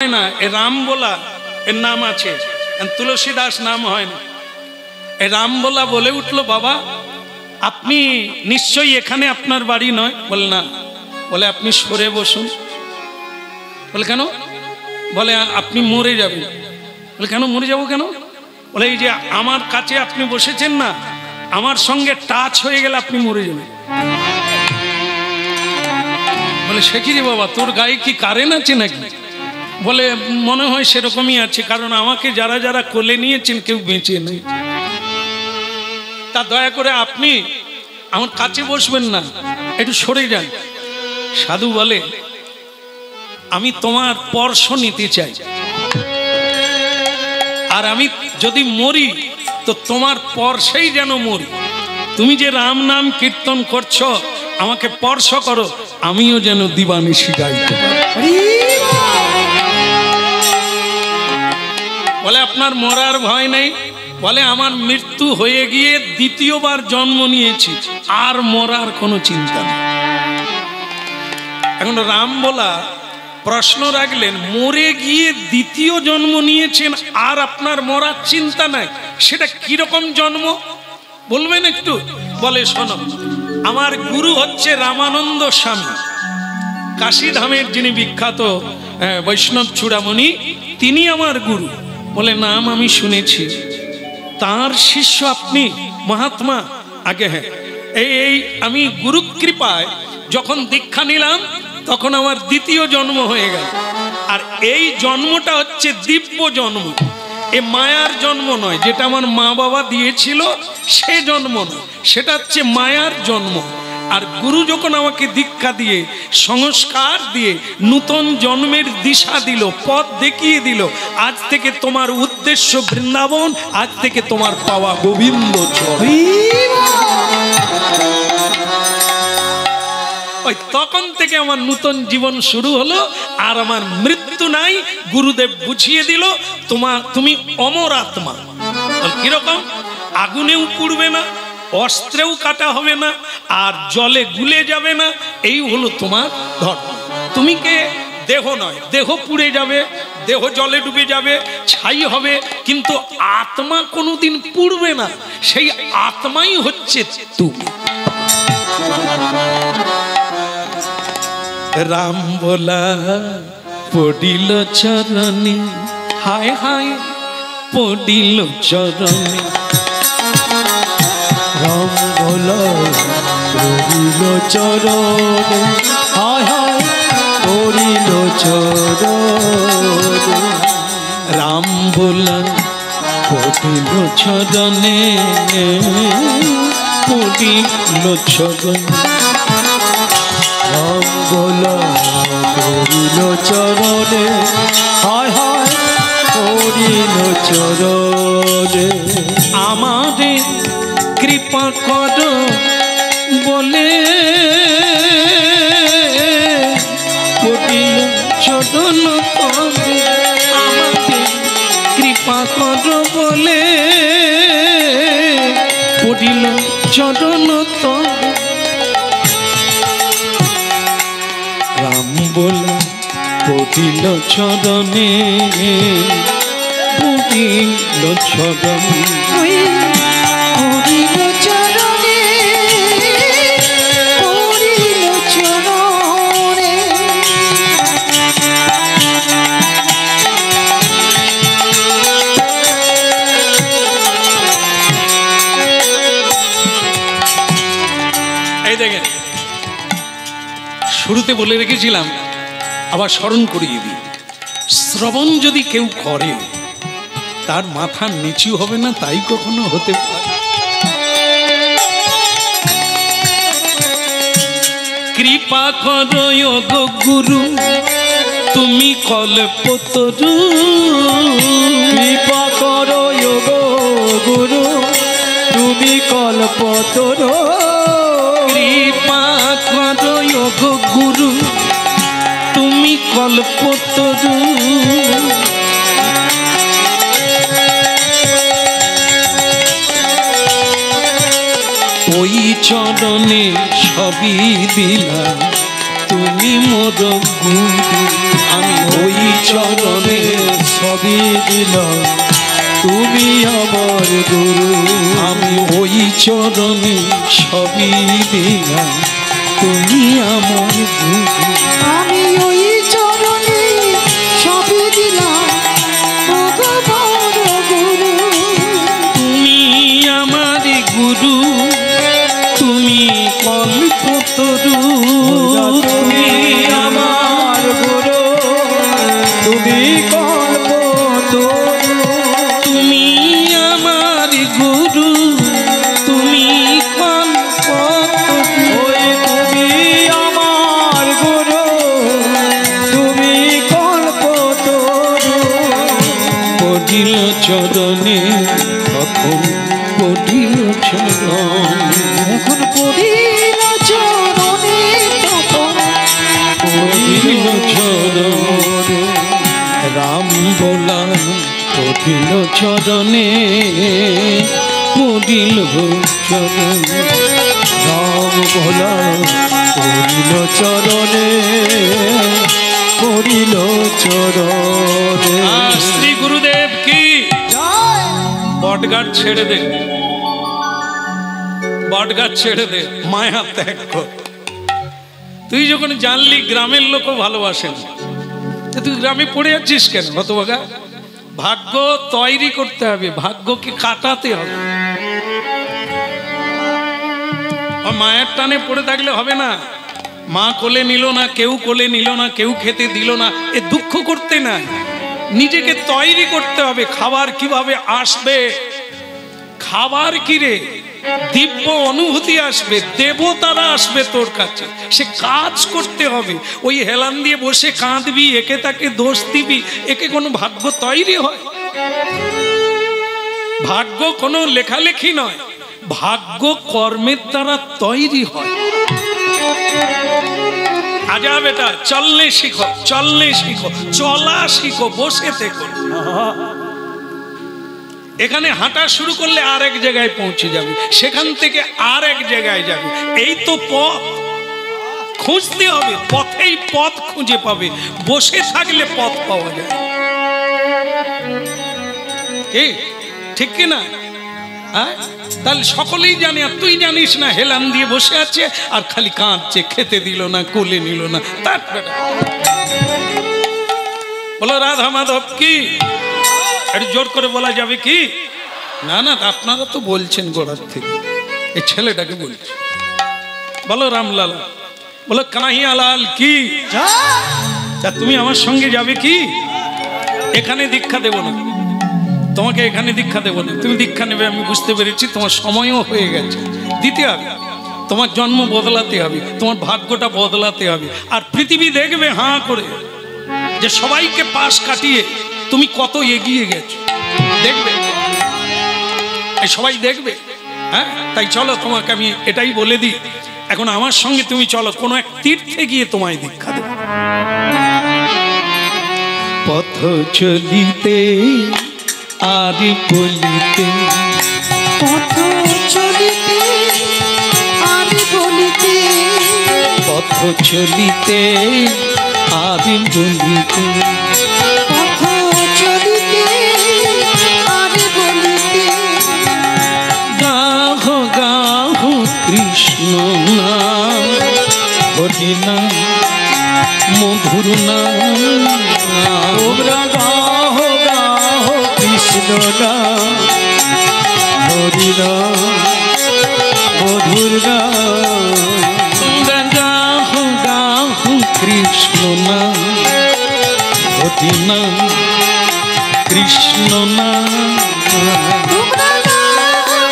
না, এ রাম বলা এর নাম আছে, তুলসীদাস নাম হয় না। এ রাম বলা বলে উঠলো, বাবা আপনি নিশ্চয়ই এখানে আপনার বাড়ি নয়। বলে না। বলে আপনি সরে বসুন। বলে কেন? বলে আপনি মরে যাবেন। বলে কেন মরে যাব কেন? বলে এই যে আমার কাছে আপনি বসেছেন না, আমার সঙ্গে টাচ হয়ে গেলে আপনি মরে যাবেন। বলে সে কি রে বাবা, তোর গায়ে কি কারেন্ট আছে নাকি? বলে মনে হয় সেরকমই আছে, কারণ আমাকে যারা যারা কোলে নিয়েছেন কেউ বেঁচে নেই। তা দয়া করে আপনি আমার কাছে বসবেন না, একটু সরে যান। সাধু বলে আমি তোমার স্পর্শ নিতে চাই, আর আমি যদি মরি তো তোমার স্পর্শেই যেন মরি। তুমি যে রাম নাম কীর্তন করছো, আমাকে স্পর্শ করো, আমিও যেন দিবানিশি গাইতে পারি। বলে আপনার মরার ভয় নেই? বলে আমার মৃত্যু হয়ে গিয়ে দ্বিতীয়বার জন্ম নিয়েছি, আর মরার কোনো চিন্তা নেই। এখন রাম বলা প্রশ্ন রাখলেন, মরে গিয়ে দ্বিতীয় জন্ম নিয়েছেন আর আপনার মরার চিন্তা নাই, সেটা কিরকম জন্ম বলবেন একটু? বলে শোনো, আমার গুরু হচ্ছে রামানন্দ স্বামী, কাশীধামের যিনি বিখ্যাত বৈষ্ণব চূড়ামণি, তিনি আমার গুরু। বলে নাম আমি শুনেছি, তার শিষ্য আপনি মহাত্মা? আগে হ্যাঁ। এই আমি গুরু কৃপায় যখন দীক্ষা নিলাম তখন আমার দ্বিতীয় জন্ম হয়ে গেল। আর এই জন্মটা হচ্ছে দিব্য জন্ম, এ মায়ার জন্ম নয়। যেটা আমার মা বাবা দিয়েছিল সে জন্ম নয়, সেটা হচ্ছে মায়ার জন্ম। আর গুরু যখন আমাকে দীক্ষা দিয়ে সংস্কার দিয়ে নূতন জন্মের দিশা দিল, পথ দেখিয়ে দিল, আজ থেকে তোমার উদ্দেশ্য বৃন্দাবন, আজ থেকে তোমার পাওয়া গোবিন্দ চরণ। তখন থেকে আমার নূতন জীবন শুরু হলো, আর আমার মৃত্যু নাই। গুরুদেব বুঝিয়ে দিল তুমি অমর আত্মা। কিরকম? আগুনেও পুড়বে না, অস্ত্রেও কাটা হবে না, আর জলে গুলে যাবে না। এই হলো তোমার ধর্ম। তুমি কে? দেহ নয়, দেহ পুড়ে যাবে, দেহ জলে ডুবে যাবে, ছাই হবে, কিন্তু আত্মা কোনোদিন পুড়বে না। সেই আত্মাই হচ্ছে তুমি। রাম বলা পড়িল চরণে, হায় হায় পড়িল চরণে। রাম বলা পড়িল চরণে, হায় হায় পড়িল চরণে। রাম বলা পড়িল চরণে, পড়িল চরণে। রাম বলা পড়িল চরণে, হায় হায় পড়িল চরণে। আমাদের কৃপা কর বলে পড়িল চরণ তলে। আমাদের কৃপা কর বলে পড়িল চরণ তলে। রাম বলা পড়িল চরণে, পড়িল চরণে। পড়িল চরণে, পড়িল চরণে। এই দেখেন, শুরুতে বলে রেখেছিলাম, আবার স্মরণ করিয়ে দিই। শ্রবণ যদি কেউ করে তার মাথা নিচু হবে না, তাই কখনো হতে পারে? কৃপা করো গো গুরু, তুমি কল্পতরু। কৃপা করো গো গুরু, তুমি কল্পতরু। কৃপা করো গো গুরু, তুমি কল্পতরু। ওই চরণে সবই দিলাম, তুমি তুমি মোর গুরু, আমি ওই চরণে সবই দিলাম, তুমি আমার গুরু, আমি ওই চরণে সবই দিলাম, তুমি আমার গুরু, আমি ওই চরণে সবই দিলাম ভগবান গুরু। তুমি আমার গুরু, তুমি কল্পতরু, তুমি আমার গুরু, তুমি কল্পতরু, তুমি আমার গুরু, তুমি কল্পতরু। ওই তুমি আমার গুরু, তুমি কল্পতরু। পড়িল চরণে তখন পড়িল চরণে, এখন পড়িল চরণে তখন পড়িল চরণে রাম বলা, পড়িল চরণে পড়িল চরণে রাম বলা, পড়িল চরণে পড়িল চরণে। শ্রী গুরুদেব কি জয়। বটগাছ ছেড়ে দে, বটগাছ ছেড়ে দে, মায়া ত্যাগ কর। তুই যখন জানলি গ্রামের লোকও ভালোবাসেন, তুই গ্রামে পড়ে যাচ্ছিস কেন? হতভাগা, ভাগ্য তৈরি করতে হবে, ভাগ্যকে কাটাতে হবে। মায়ের টানে পড়ে থাকলে হবে না। মা কোলে নিল না, কেউ কোলে নিল না, কেউ খেতে দিল না, এ দুঃখ করতে না, নিজেকে তৈরি করতে হবে। খাবার কিভাবে আসবে, খাবার কিরে, দিব্য অনুভূতি আসবে, দেবতারা আসবে তোর কাছে, সে কাজ করতে হবে। ওই হেলান দিয়ে বসে কাঁদবি, একে তাকে দোষ দিবি, একে কোনো ভাগ্য তৈরি হয়? ভাগ্য কোনো লেখালেখি নয়, ভাগ্য কর্মের দ্বারা তৈরি হয়। আজা বেটা, চললে শিখো, চললে শিখো, চলা শিখো, বসে থেকো। এখানে হাঁটা শুরু করলে আর এক জায়গায় পৌঁছে যাবে, সেখান থেকে আর এক জায়গায় যাবে। এই তো পথ, খুঁজতে হবে, পথেই পথ খুঁজে পাবে। বসে থাকলে পথ পাওয়া যায়। ঠিক কিনা? তাহলে সকলেই জানে, আর তুই জানিস না, হেলান দিয়ে বসে আছে আর খালি কাঁদছে, খেতে দিল না, কোলে নিল না। তার বলো রাধা মাধব কি? একটু জোর করে বলা যাবে কি? না না, আপনারা তো বলছেন গোড়ার থেকে, এই ছেলেটাকে বলছে। বলো রামলালা, বলো কানাইয়া লাল কি? তা তুমি আমার সঙ্গে যাবে কি? এখানে দীক্ষা দেব না তোমাকে, এখানে দীক্ষা দেব না। তুমি দীক্ষা নেবে আমি বুঝতে পেরেছি, তোমার সময়ও হয়ে গেছে, দিতে হবে। তোমার জন্ম বদলাতে হবে, তোমার ভাগ্যটা বদলাতে হবে। আর পৃথিবী দেখবে হাঁ করে যে সবাইকে পাশ কাটিয়ে তুমি কত এগিয়ে গেছো, দেখবে, সবাই দেখবে। হ্যাঁ, তাই চলো, তোমাকে আমি এটাই বলে দিই, এখন আমার সঙ্গে তুমি চলো, কোনো এক তীর্থে গিয়ে তোমায় দীক্ষা দেব। পথ চলিতে আর বলিতে, পথ চলিতে আর বলিতে, পথ চলিতে আর বলিতে, পথ চলিতে আর বলিতে, গাহ গাহ কৃষ্ণ নাম, হরি নাম, মধুর নাম। তোমরা গাহ গাহ কৃষ্ণ নাম, হরি নাম, মধুর নাম। তোমরা গাহ গাহ কৃষ্ণ নাম, হরি নাম, কৃষ্ণ নাম। তোমরা গাও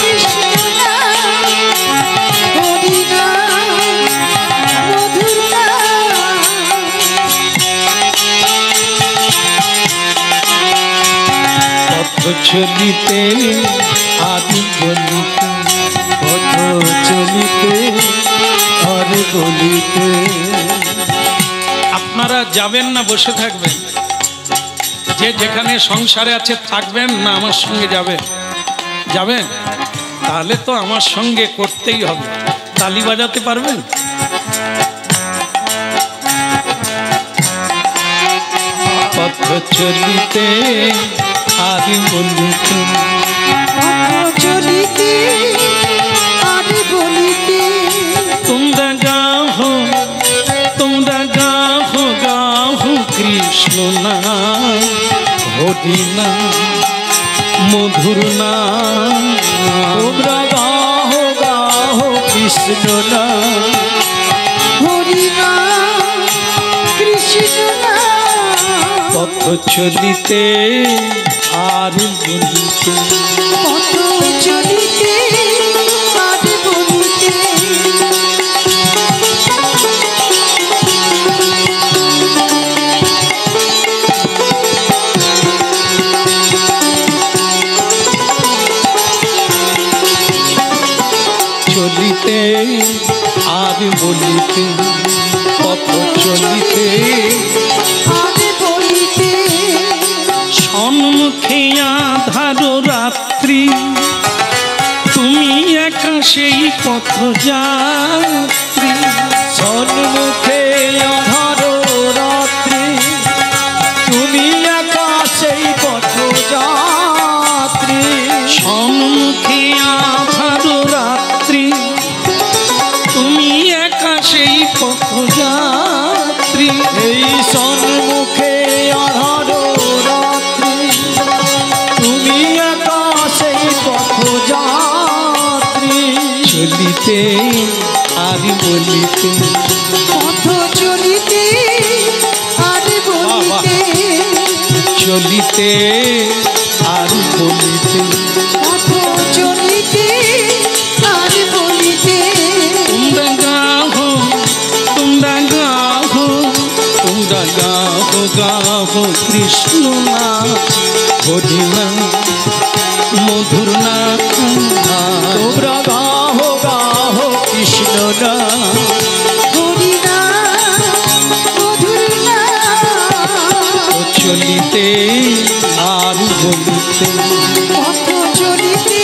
কৃষ্ণ নাম, হরি নাম, মধুর নাম। পথ চলিতে আদি বলিতে, পথ চলিতে আর বলিতে। আপনারা যাবেন না বসে থাকবেন? যে যেখানে সংসারে আছে থাকবেন না আমার সঙ্গে যাবেন? যাবেন? তাহলে তো আমার সঙ্গে করতেই হবে। তালি বাজাতে পারবেন? চলিতে আর বলিতে চলিতে আর বলিতে তোমরা গাহো গাহো কৃষ্ণ নাম হরি নাম মধুর নাম তোমরা গাহো কৃষ্ণ নাম হরি নাম কৃষ্ণ নাম পথ চলিতে আর বলিতে পথ চলিতে আর বলিতে চলিতে আর বলিতে পথ চলিতে আর বলিতে সম্মুখে আধার রাত্রি তুমি একা সেই পথ যাত্রী সম্মুখে আধার রাত্রি তুমি একা সেই পথ যাত্রী সম্মুখে আধার রাত্রি তুমি একা সেই পথ যাত্রী এই সম্মুখে আধার রাত্রি তুমি একা সেই পথ যাত্রী চলিতে আর বলিতে পথ চলিতে আর বলিতে চলিতে আর বলিতে পথ চলিতে আর বলিতে তোমরা গাহো কৃষ্ণ নাম হরি নাম মধুর নাম তোমরা গাহো কৃষ্ণ নাম হরি নাম মধুর নাম চলিতে আর বলিতে পথ চলিতে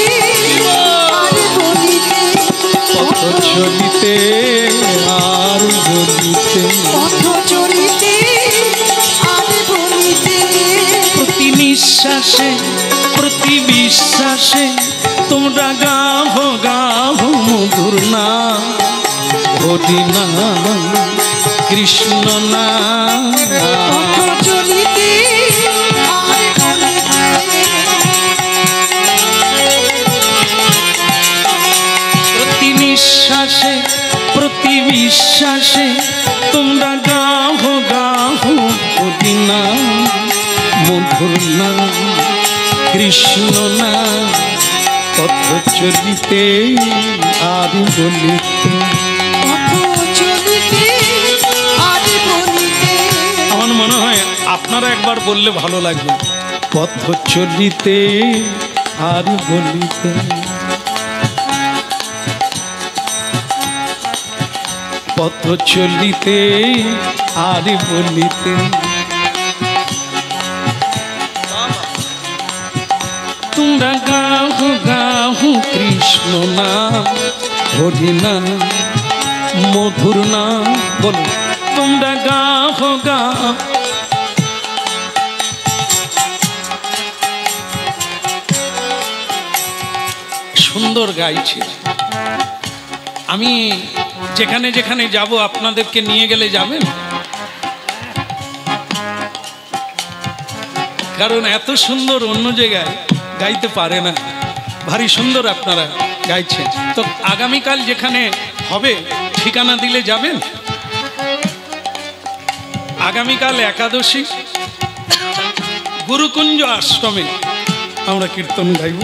আর বলিতে পথ চলিতে আর বলিতে পথ চলিতে আর বলিতে প্রতি নিঃশ্বাসে প্রতি বিশ্বাসে তোমরা গাহো মধুর নাম হরি নাম কৃষ্ণ নাম পথ চলিতে আর বলিতে প্রতি নিঃশ্বাসে প্রতি বিশ্বাসে তোমরা গাহো হরি নাম মধুর নাম কৃষ্ণ নাম পথ চলিতে আর বলিতে পথ চলিতে আর বলিতে আমার মনে হয় আপনারা একবার বললে ভালো লাগবে। পথ চলিতে আর বলিতে পথ চলিতে আর বলিতে তোমরা গাহো কৃষ্ণ নাম হরি নাম মধুর নাম বলো তোমরা গাহো সুন্দর গাইছে। আমি যেখানে যেখানে যাব আপনাদেরকে নিয়ে গেলে যাবেন, কারণ এত সুন্দর অন্য জায়গায় গাইতে পারে না। ভারী সুন্দর আপনারা গাইছেন। তো আগামীকাল যেখানে হবে ঠিকানা দিলে যাবেন। আগামীকাল একাদশী গুরুকুঞ্জ আশ্রমে আমরা কীর্তন গাইব।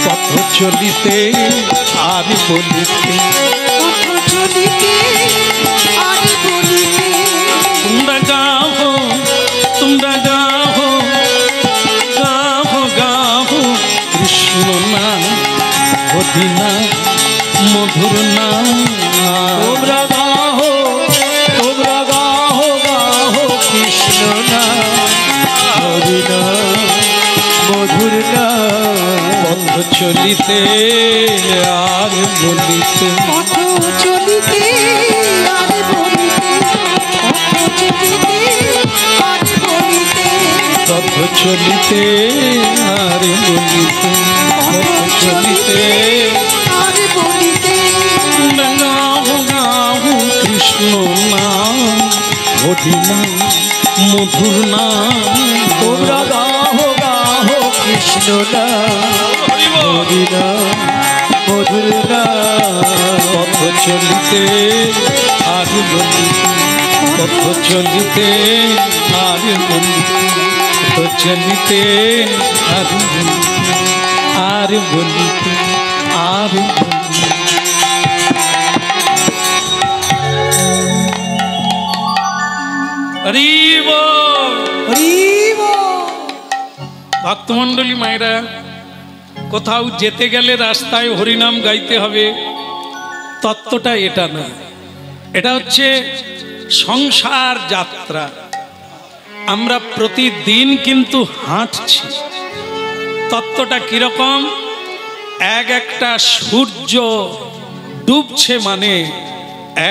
পথ চলিতে আর বলিতে পথ চলিতে আর বলিতে তোমরা গাহো কৃষ্ণ নাম হরি নাম মধুর নাম তোমরা গাহো কৃষ্ণ নাম হরি নাম মধুর নাম পথ চলিতে আর বলিতে পথ চলিতে আর বলিতে পথ চলিতে আর বলিতে পথ চলিতে আর বলিতে পথ চলিতে আর বলিতে গাহু গাহু কৃষ্ণ নাম হরি নাম মধুর নাম তোমরা গাহো গাহো কৃষ্ণ নাম হরি নাম মধুর নাম পথ চলিতে আর বলিতে পথ চলিতে আর বলিতে পথ চলিতে আর বলিতে আর বলিতে আর বলিতে হরিব হরিব ভক্তমণ্ডলী মায়েরা, কোথাও যেতে গেলে রাস্তায় হরিনাম গাইতে হবে, তত্ত্বটা এটা না। এটা হচ্ছে সংসার যাত্রা। আমরা প্রতিদিন কিন্তু হাঁটছি। তত্ত্বটা কিরকম? এক একটা সূর্য ডুবছে মানে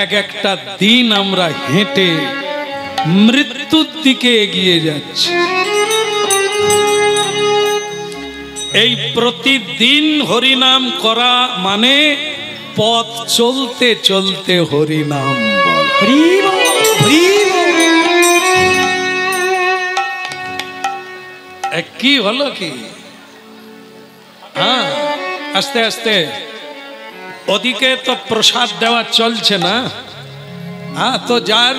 এক একটা দিন আমরা হেঁটে মৃত্যুর দিকে এগিয়ে যাচ্ছি। এই প্রতিদিন হরিনাম করা মানে পথ চলতে চলতে হরিনাম বল। হরিব হরিব কি হলো কি? হ্যাঁ, আস্তে আস্তে। ওদিকে তো প্রসাদ দেওয়া চলছে না। হ্যাঁ, তো যার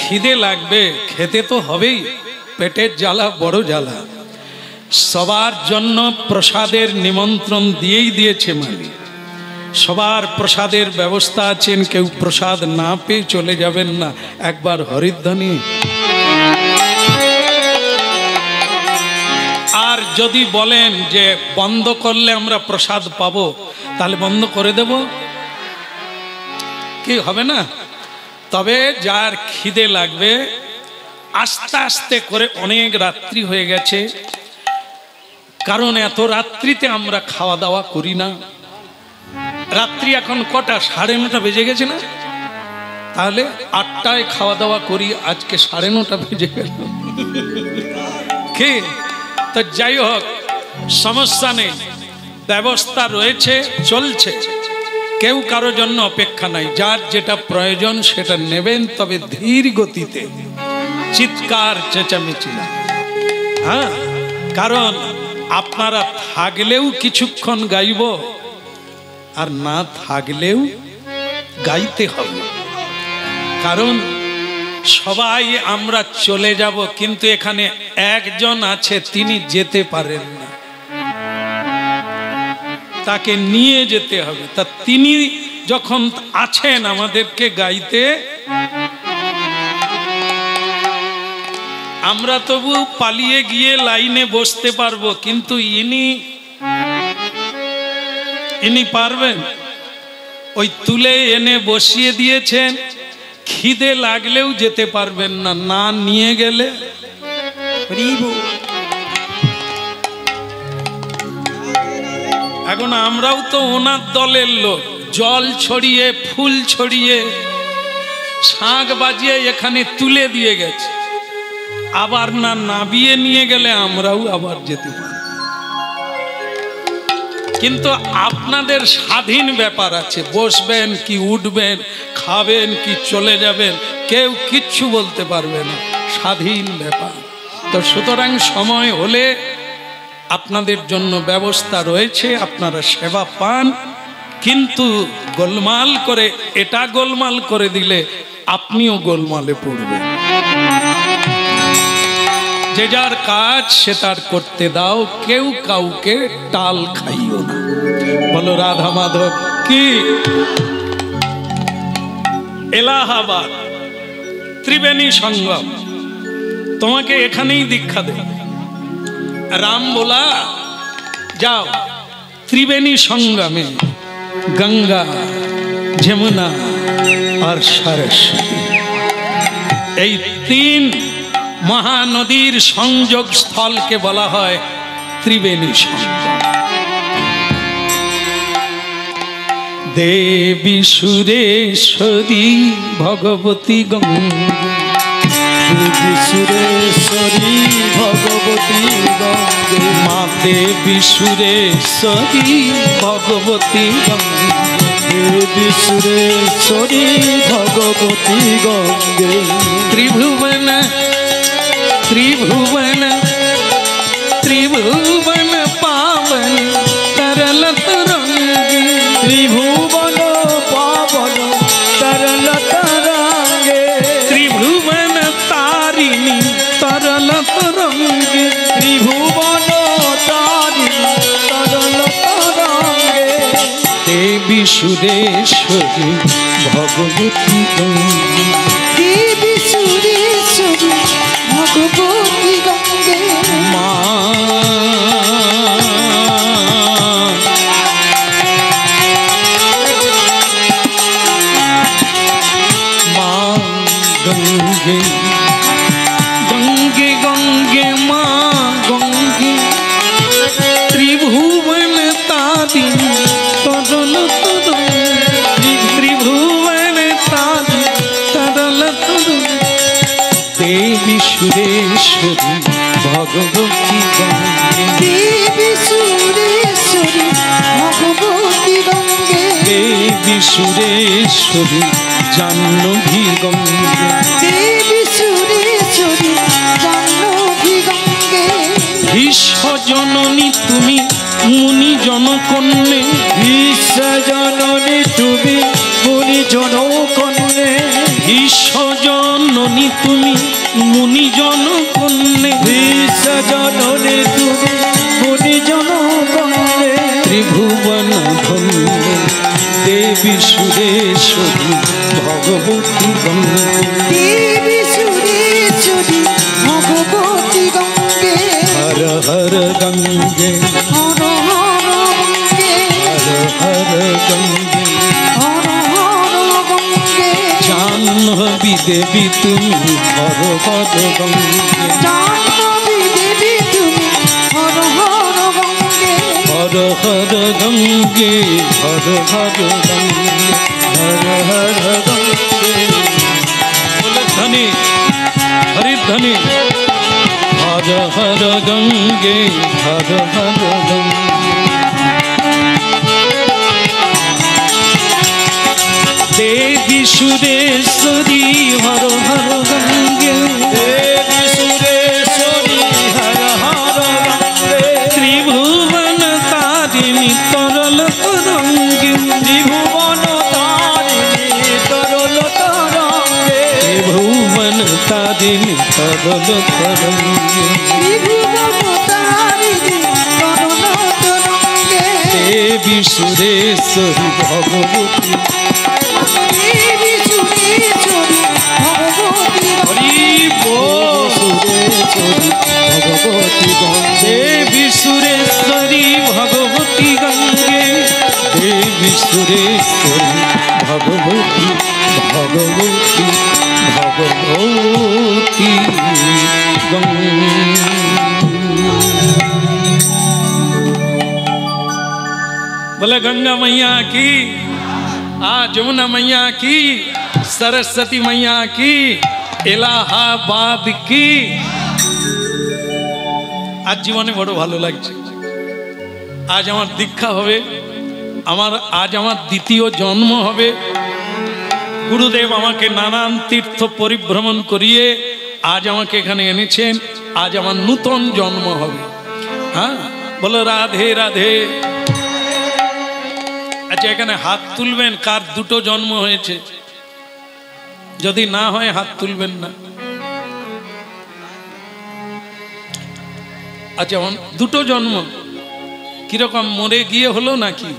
খিদে লাগবে খেতে তো হবেই, পেটের জ্বালা বড় জ্বালা। সবার জন্য প্রসাদের নিমন্ত্রণ দিয়েই দিয়েছে মালিক। সবার প্রসাদের ব্যবস্থা আছেন, কেউ প্রসাদ না পেয়ে চলে যাবেন না। একবার হরিধ্বনি। আর যদি বলেন যে বন্ধ করলে আমরা প্রসাদ পাবো, তাহলে বন্ধ করে দেব, কি হবে না? তবে যার খিদে লাগবে আস্তে আস্তে করে, অনেক রাত্রি হয়ে গেছে, কারণ এত রাত্রিতে আমরা খাওয়া দাওয়া করি না। রাত্রি এখন কটা? 9:30 বেজে গেছে না? তাহলে 8টায় খাওয়া দাওয়া করি, আজকে 9:30 বেজে গেল। কি? তো যাই হোক, সমস্যা নেই, ব্যবস্থা রয়েছে, চলছে। কেউ কারো জন্য অপেক্ষা নাই। যার যেটা প্রয়োজন সেটা নেবেন, তবে ধীর গতিতে, চিৎকার চেঁচামেচি না। হ্যাঁ, কারণ আপনারা থাকলেও কিছুক্ষণ গাইব, আর না থাকলেও গাইতে হবে। কারণ সবাই আমরা চলে যাব, কিন্তু এখানে একজন আছে, তিনি যেতে পারেন না, তাকে নিয়ে যেতে হবে। তা তিনি যখন আছেন আমাদেরকে গাইতে, আমরা তবু পালিয়ে গিয়ে লাইনে বসতে পারবো, কিন্তু ইনি পারবেন? ওই তুলে এনে বসিয়ে দিয়েছেন, খিদে লাগলেও যেতে পারবেন না, না নিয়ে গেলে। এখন আমরাও তো ওনার দলের লোক, জল ছড়িয়ে, ফুল ছড়িয়ে, শাঁখ বাজিয়ে এখানে তুলে দিয়ে গেছে। আবার না নাবিয়ে নিয়ে গেলে আমরাও আবার যেতে পারি। কিন্তু আপনাদের স্বাধীন ব্যাপার আছে, বসবেন কি উঠবেন, খাবেন কি চলে যাবেন, কেউ কিচ্ছু বলতে পারবে না, স্বাধীন ব্যাপার। তো সুতরাং সময় হলে আপনাদের জন্য ব্যবস্থা রয়েছে, আপনারা সেবা পান। কিন্তু গোলমাল করে, এটা গোলমাল করে দিলে আপনিও গোলমালে পড়বেন। যে যার কাজ সে তার করতে দাও, কেউ কাউকে টাল খাইও না। বলো রাধা মাধব কি। এলাহাবাদ ত্রিবেণী সঙ্গম, তোমাকে এখানেই দীক্ষা দেব। রাম बोला जाओ त्रिवेणी संगमे गंगा যমুনা আর সরস্বতী, এই তিন মহানদীর সংযোগ স্থলকে বলা হয় ত্রিবেণী সঙ্গম। দেবী সুরেশ্বরী ভগবতী গঙ্গে, দেবী সুরেশ্বরী ভগবতী গঙ্গে, মা দেবী সুরেশ্বরী ভগবতী গঙ্গে, দেবী সুরেশ্বরী ভগবতী গঙ্গে। ত্রিভুবন ত্রিভুবন ত্রিভুবন পাवन तरल तरंगे, ত্রিভুবন পাবন तरल तरंगे, त्रिभुवन तारिणी तरल तरंगे, ত্রিভুবন তারিণী तरल तरंगे। देवी सुरेश्वरी भगवती गंगे, देवी सुरेश्वरी भगवती गंगे, माँ गंगे गंगे गंगे माँ गंगे, त्रिभुवन तारिणी तरल तरंगे, त्रिभुवन तारिणी तरल तरंगे, देवी सुरेश्वरी भगवती गंगे, देवी सुरेश्वरी भगवती गंगे, देवी सुरेश्वरी जाह्नवी गंगे, देवी सुरेश्वरी जाह्नवी गंगे, भीष्म जननी तुमी मुनि जनकन्ये, বিশ্ব জননী তুমি মুনি জনকন্যে, भीष्म जननी तुमी मुनि जनकन्ये, বিশ্ব জননী তুমি মুনি জনকন্যে, त्रिभुवन धन्ये देवी सुरेश्वरी भगवती गंगे, देवी सुरेश्वरी भगवती गंगे, हर हर गंगे हर हर गंगे, हर हर गंगे, हर हर गंगे, जाह्नवी देवी तुमी हर हर गंगे, जाह्नवी देवी तुम हर हर गंगे, हर हर गंगे, हर हर गंगे, हर हर गंगे, बोले धनी हरि धनी, हर हर गंगे, हर हर गंगे, देवी सुरेश्वरी हर हर गंगे, দেবী সুরেশ্বরী হর হর গঙ্গে, त्रिभुवन तारिणी तरल तरंगे, ত্রিভুবন তারিণী তরল তরঙ্গে, त्रिभुवन तारिणी तरल तरंगे, त्रिभुवन तारिणी तरल तरंगे, देवी सुरेश्वरी भगवती, देवी सुरेश्वरी भगवती हरि बोल, সুরেশ্বরী ভগবতী গঙ্গে, देवी सुरेश्वरी भगवती गंगे, देवी सुरेश्वरी भगवती भगवती भगवती गंगे। बोले गंगा मैया की, जमुना मैया की, सरस्वती मैया की, इलाहाबाद की। आज जीवने बड़ो भालो लागছে। आज আমার দীক্ষা হবে, আজ আমার দ্বিতীয় জন্ম হবে। গুরুদেব আমাকে নানান তীর্থ পরিভ্রমণ করিয়ে আজ আমাকে এখানে এনেছেন। আজ আমার নূতন জন্ম হবে। হ্যাঁ, বলো রাধে রাধে। আচ্ছা, এখানে হাত তুলবেন কার দুটো জন্ম হয়েছে? যদি না হয় হাত তুলবেন না। আচ্ছা, দুটো জন্ম কিরকম, মরে গিয়ে হলো নাকি?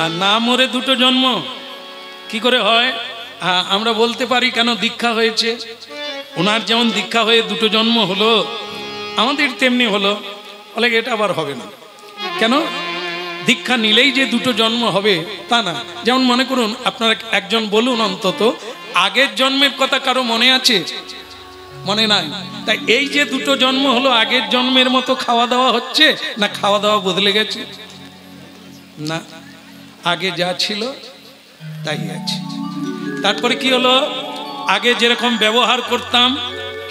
আর না মরে দুটো জন্ম কি করে হয়? আমরা বলতে পারি কেন দীক্ষা হয়েছে। ওনার যেমন দীক্ষা হয়ে দুটো জন্ম হলো, আমাদের তেমনি হলো। বলে এটা আবার হবে না। কেন? দীক্ষা নিলেই যে দুটো জন্ম হবে তা না। যেমন মনে করুন, আপনারা একজন বলুন অন্তত আগের জন্মের কথা কারো মনে আছে? মনে নাই। তাই এই যে দুটো জন্ম হলো, আগের জন্মের মতো খাওয়া দাওয়া হচ্ছে না খাওয়া দাওয়া বদলে গেছে? না, আগে যা ছিল তাই আছে। তারপরে কি হলো, আগে যেরকম ব্যবহার করতাম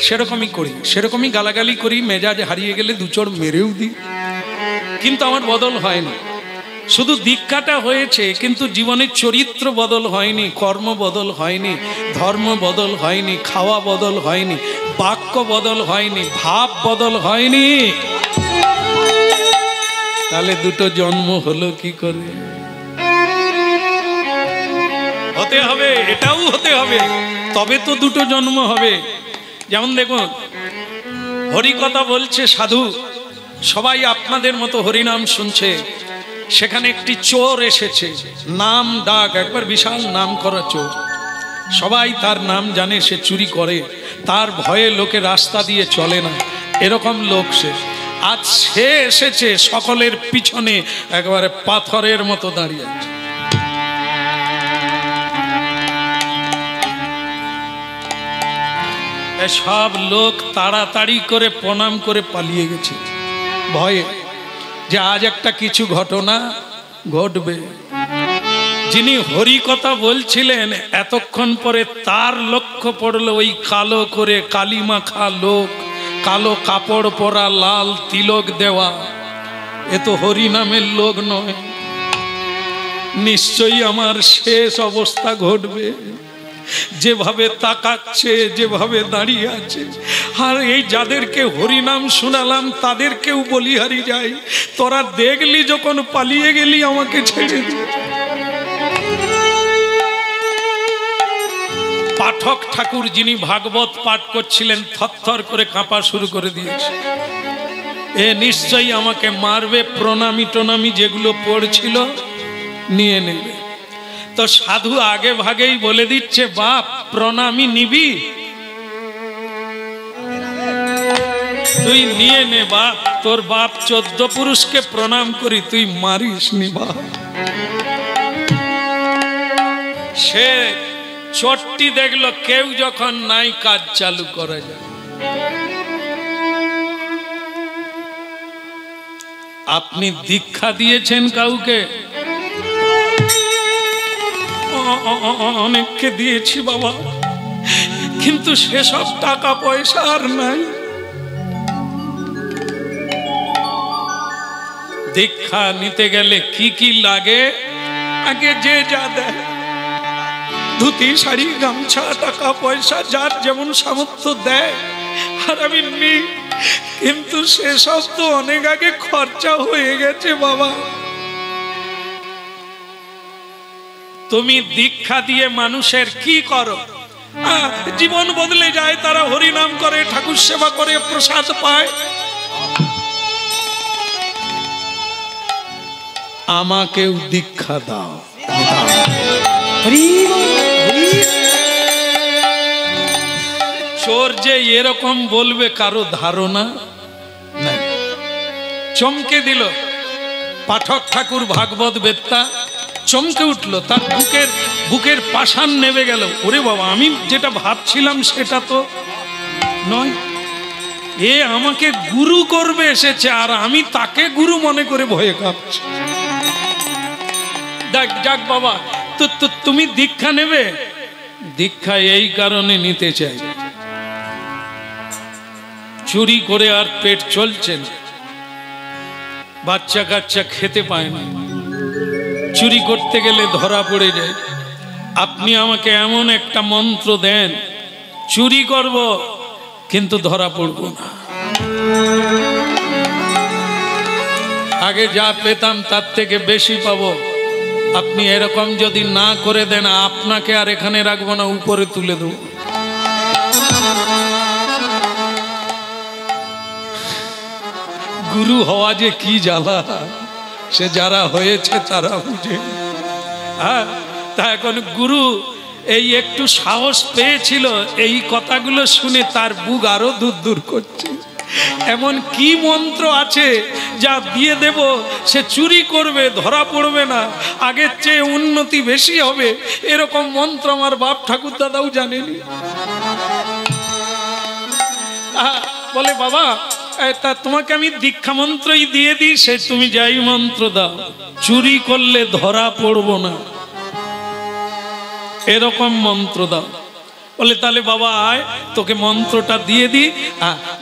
সেরকমই করি, সেরকমই গালাগালি করি, মেজাজ হারিয়ে গেলে দু চড় মেরেও দিই, কিন্তু আমার বদল হয়নি। শুধু দীক্ষাটা হয়েছে, কিন্তু জীবনের চরিত্র বদল হয়নি, কর্ম বদল হয়নি, ধর্ম বদল হয়নি, খাওয়া বদল হয়নি, বাক্য বদল হয়নি, ভাব বদল হয়নি। তাহলে দুটো জন্ম হলো কি করে? হতে হবে, এটাও হতে হবে, তবে তো দুটো জন্ম হবে। যেমন দেখুন, হরি কথা বলছে সাধু, সবাই আপনাদের মতো হরিনাম শুনছে, সেখানে একটি চোর এসেছে, নাম ডাক, একবার বিশাল নাম করা চোর, সবাই তার নাম জানে, সে চুরি করে, তার ভয়ে লোকে রাস্তা দিয়ে চলে না, এরকম লোক সে। আজ সে এসেছে সকলের পিছনে একেবারে পাথরের মতো দাঁড়িয়ে আছে। সব লোক তাড়াতাড়ি করে প্রণাম করে পালিয়ে গেছে ভয়ে, যে আজ একটা কিছু ঘটনা ঘটবে। যিনি হরি কথা বলছিলেন, এতক্ষণ পরে তার লক্ষ্য পড়লো ওই কালো করে কালি মাখা লোক, কালো কাপড় পরা, লাল তিলক দেওয়া, এ তো হরি নামের লোক নয়, নিশ্চয়ই আমার শেষ অবস্থা ঘটবে। যেভাবে তাকাচ্ছে, যেভাবে দাঁড়িয়ে আছে, আর এই যাদেরকে হরিনাম শোনালাম তাদেরকেও বলিহারি যায়, তোরা দেখলি যখন পালিয়ে গেলি আমাকে ছেড়ে দি। পাঠক ঠাকুর যিনি ভাগবত পাঠ করছিলেন থরথর করে কাঁপা শুরু করে দিয়েছে, এ নিশ্চয়ই আমাকে মারবে, প্রণামী টনামী যেগুলো পড়ছিল নিয়ে নেবে। তো সাধু আগে ভাগেই বলে দিচ্ছে, বাপ প্রণামী নিবি, তুই নিয়ে নে বাপ, তোর বাপ 14 পুরুষকে প্রণাম করি, তুই মারিস নি বাপ। সে চটটি দেখলো কেউ যখন নাই, কাজ চালু করা যায়। আপনি দীক্ষা দিয়েছেন কাউকে? অনেককে দিয়েছি বাবা, কিন্তু সেসব টাকা পয়সা আর নাই। দীক্ষা নিতে গেলে কি কি লাগে? আগে যে যা দেয়, ধুতি শাড়ি গামছা টাকা পয়সা যার যেমন সামর্থ্য দেয়, আর আমি নিই, কিন্তু সেসব তো অনেক আগে খরচা হয়ে গেছে বাবা। তুমি দীক্ষা দিয়ে মানুষের কি করো? জীবন বদলে যায়, তারা হরিনাম করে, ঠাকুর সেবা করে, প্রসাদ পায়। আমাকেও দীক্ষা দাও। চোর যে এরকম বলবে কারো ধারণা নাই। চমকে দিল পাঠক ঠাকুর ভাগবত বেত্তা, চমকে উঠলো, তার বুকের পাষাণ নেমে গেল। ওরে বাবা, আমি যেটা ভাবছিলাম সেটা তো নয়, এ আমাকে গুরু করবে এসেছে, আর আমি তাকে গুরু মনে করে ভয়ে কাঁপছি। যাক বাবা, তো তুমি দীক্ষা নেবে? দীক্ষা এই কারণে নিতে চাই, চুরি করে আর পেট চলছে না, বাচ্চা কাচ্চা খেতে পায় না, চুরি করতে গেলে ধরা পড়ে যায়। আপনি আমাকে এমন একটা মন্ত্র দেন, চুরি করব কিন্তু ধরা পড়ব না। আগে যা পেতাম তার থেকে বেশি পাবো। আপনি এরকম যদি না করে দেন, আপনাকে আর এখানে রাখবো না, উপরে তুলে দেবো। গুরু হওয়া যে কি জ্বালা, সে যারা হয়েছে তারা বুঝে। হ্যাঁ, তা এখন গুরু এই একটু সাহস পেয়েছিল, এই কথাগুলো শুনে তার বুক আরো দূর দূর করছে। এমন কি মন্ত্র আছে যা দিয়ে দেব, সে চুরি করবে, ধরা পড়বে না, আগের চেয়ে উন্নতি বেশি হবে? এরকম মন্ত্র আমার বাপ ঠাকুর দাদাও জানেনি। বলে বাবা, তা তোমাকে আমি দীক্ষা মন্ত্রই দিয়ে দিই, সে তুমি যাই মন্ত্র দাও, চুরি করলে ধরা পড়বো না, এরকম মন্ত্র দাও। বলে তাহলে বাবা আয়, তোকে মন্ত্রটা দিয়ে দিই।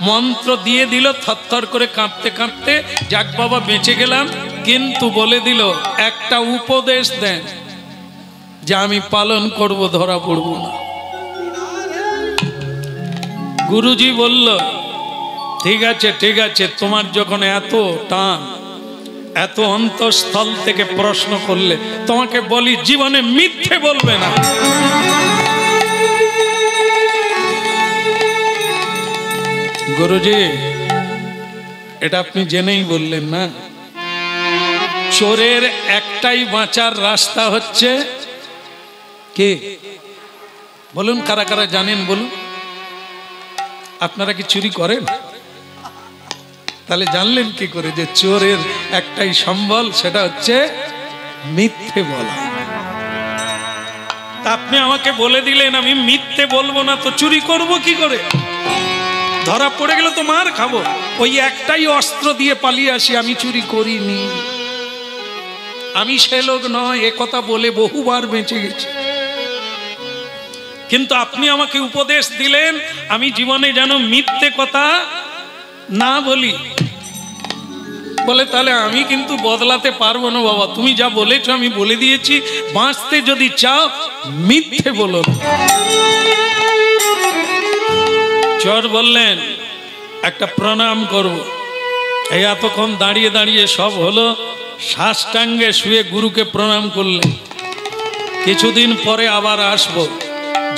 মন্ত্র দিয়ে দিল, থরথর করে কাঁপতে কাঁপতে, যাক বাবা বেঁচে গেলাম। কিন্তু বলে দিল একটা উপদেশ দেন যে আমি পালন করব, ধরা পড়ব না। গুরুজি বলল ঠিক আছে ঠিক আছে, তোমার যখন এত টান, এত অন্তঃস্থল থেকে প্রশ্ন করলে, তোমাকে বলি জীবনে মিথ্যে বলবে না। গুরুজি এটা আপনি জেনেই বললেন না, চোরের একটাই বাঁচার রাস্তা হচ্ছে কে বলুন? কারা কারা জানেন বলুন? আপনারা কি চুরি করেন? তাহলে জানলেন কি করে যে চোরের একটাই সম্বল, সেটা হচ্ছে মিথ্যে বলা। তা আপনি আমাকে বলে দিলেন আমি মিথ্যে বলবো না, তো চুরি করব কি করে? ধরা পড়ে গেলে তো মার খাবো। ওই একটাই অস্ত্র দিয়ে পালিয়ে আসি, আমি চুরি করিনি, আমি সে লোক নয়, এ কথা বলে বহুবার বেঁচে গেছি। কিন্তু আপনি আমাকে উপদেশ দিলেন আমি জীবনে যেন মিথ্যে কথা না বলি। বলে তাহলে আমি কিন্তু বদলাতে পারবো না বাবা, তুমি যা বলেছো আমি বলে দিয়েছি, বাঁচতে যদি চাও মিথ্যে বলো। চোর বললেন একটা প্রণাম করব। এই এতক্ষণ দাঁড়িয়ে দাঁড়িয়ে সব হলো, সাষ্টাঙ্গে শুয়ে গুরুকে প্রণাম করলেন। কিছুদিন পরে আবার আসবো,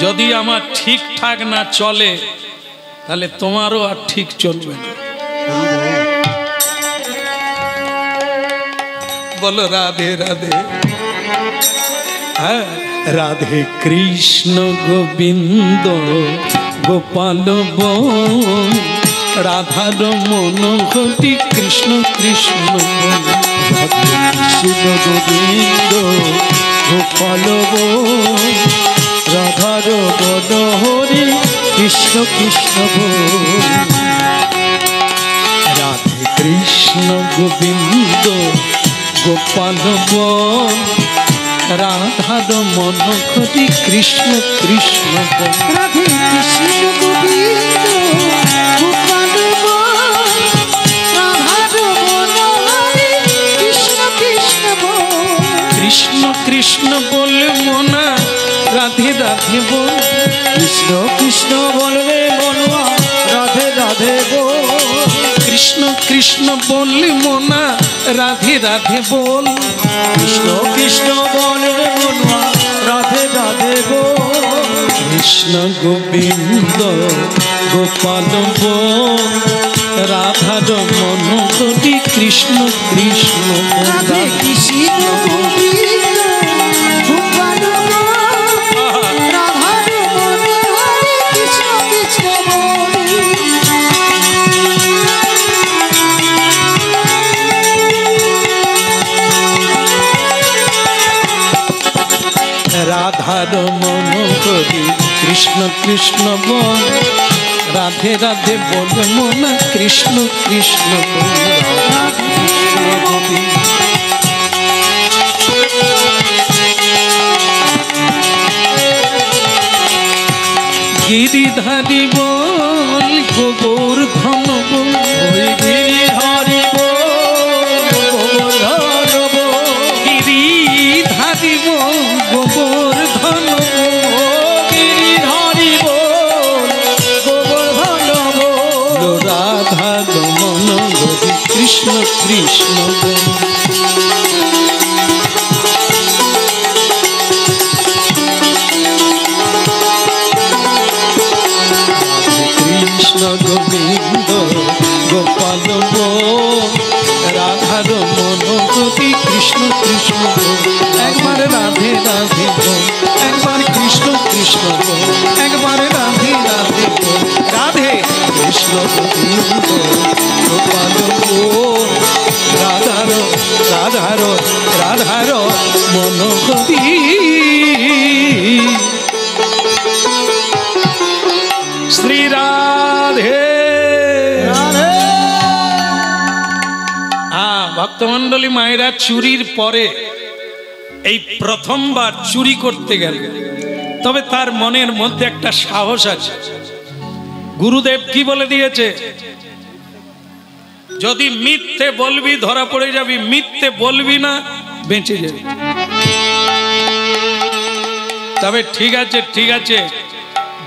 যদি আমার ঠিকঠাক না চলে তাহলে তোমারও আর ঠিক চলবে না। বলো রাধে রাধে। হ্যাঁ, রাধে কৃষ্ণ গোবিন্দ গোপাল রাধার মন ঘটি কৃষ্ণ কৃষ্ণ। রাধে কৃষ্ণ গোবিন্দ গোপাল রাধার বন হরি কৃষ্ণ কৃষ্ণ। রাধে কৃষ্ণ গোবিন্দ গোপাল রাধার মন ঘটি কৃষ্ণ কৃষ্ণ। রাধে কৃষ্ণ গোবিন্দ গোপাল রাধার মন হরি কৃষ্ণ কৃষ্ণ। কৃষ্ণ কৃষ্ণ বলে মনা রাধে রাধে বল, কৃষ্ণ কৃষ্ণ বলবে মনুয়া রাধে রাধে বল। কৃষ্ণ কৃষ্ণ বললে মনা রাধে রাধে বল। কৃষ্ণ কৃষ্ণ বলবে মনুয়া রাধে রাধে বল। কৃষ্ণ গোবিন্দ গোপাল রাধার মন ঘটি কৃষ্ণ কৃষ্ণ। রাধে কৃষ্ণ গোবিন্দ গোপাল রাধার মন হরি কৃষ্ণ কৃষ্ণ। রাধার মন ঘটি কৃষ্ণ কৃষ্ণ বল। রাধে রাধে বল মনা কৃষ্ণ কৃষ্ণ বল। রাধে কৃষ্ণ গোবিন্দ। গিরিধারী বল গোবর্ধন বল। গিরিধারী বল গোবর্ধন বল। গিরিধারী বল গোবর্ধন গিরিধারী বল গোবর্ধন বল। রাধার মন ঘটি কৃষ্ণ কৃষ্ণ বল। কৃষ্ণ গোবিন্দ গোপাল রাধার মন ঘটি কৃষ্ণ কৃষ্ণ। একবার রাধে রাধে বল, একবার কৃষ্ণ কৃষ্ণ বল, একবার রাধে রাধে বল। রাধে কৃষ্ণ গোবিন্দ গোপাল রাধার রাধার রাধার মন ঘটি। শ্রী রাধে রাধে ভক্তমণ্ডলী মায়েরা চুরির পরে এই প্রথমবার চুরি করতে গেল, তবে তার মনের মধ্যে একটা সাহস আছে। গুরুদেব কি বলে দিয়েছে, যদি মিথ্যে বলবি ধরা পড়ে যাবি, মিথ্যে বলবি না বেঁচে যাবি। তবে ঠিক আছে ঠিক আছে,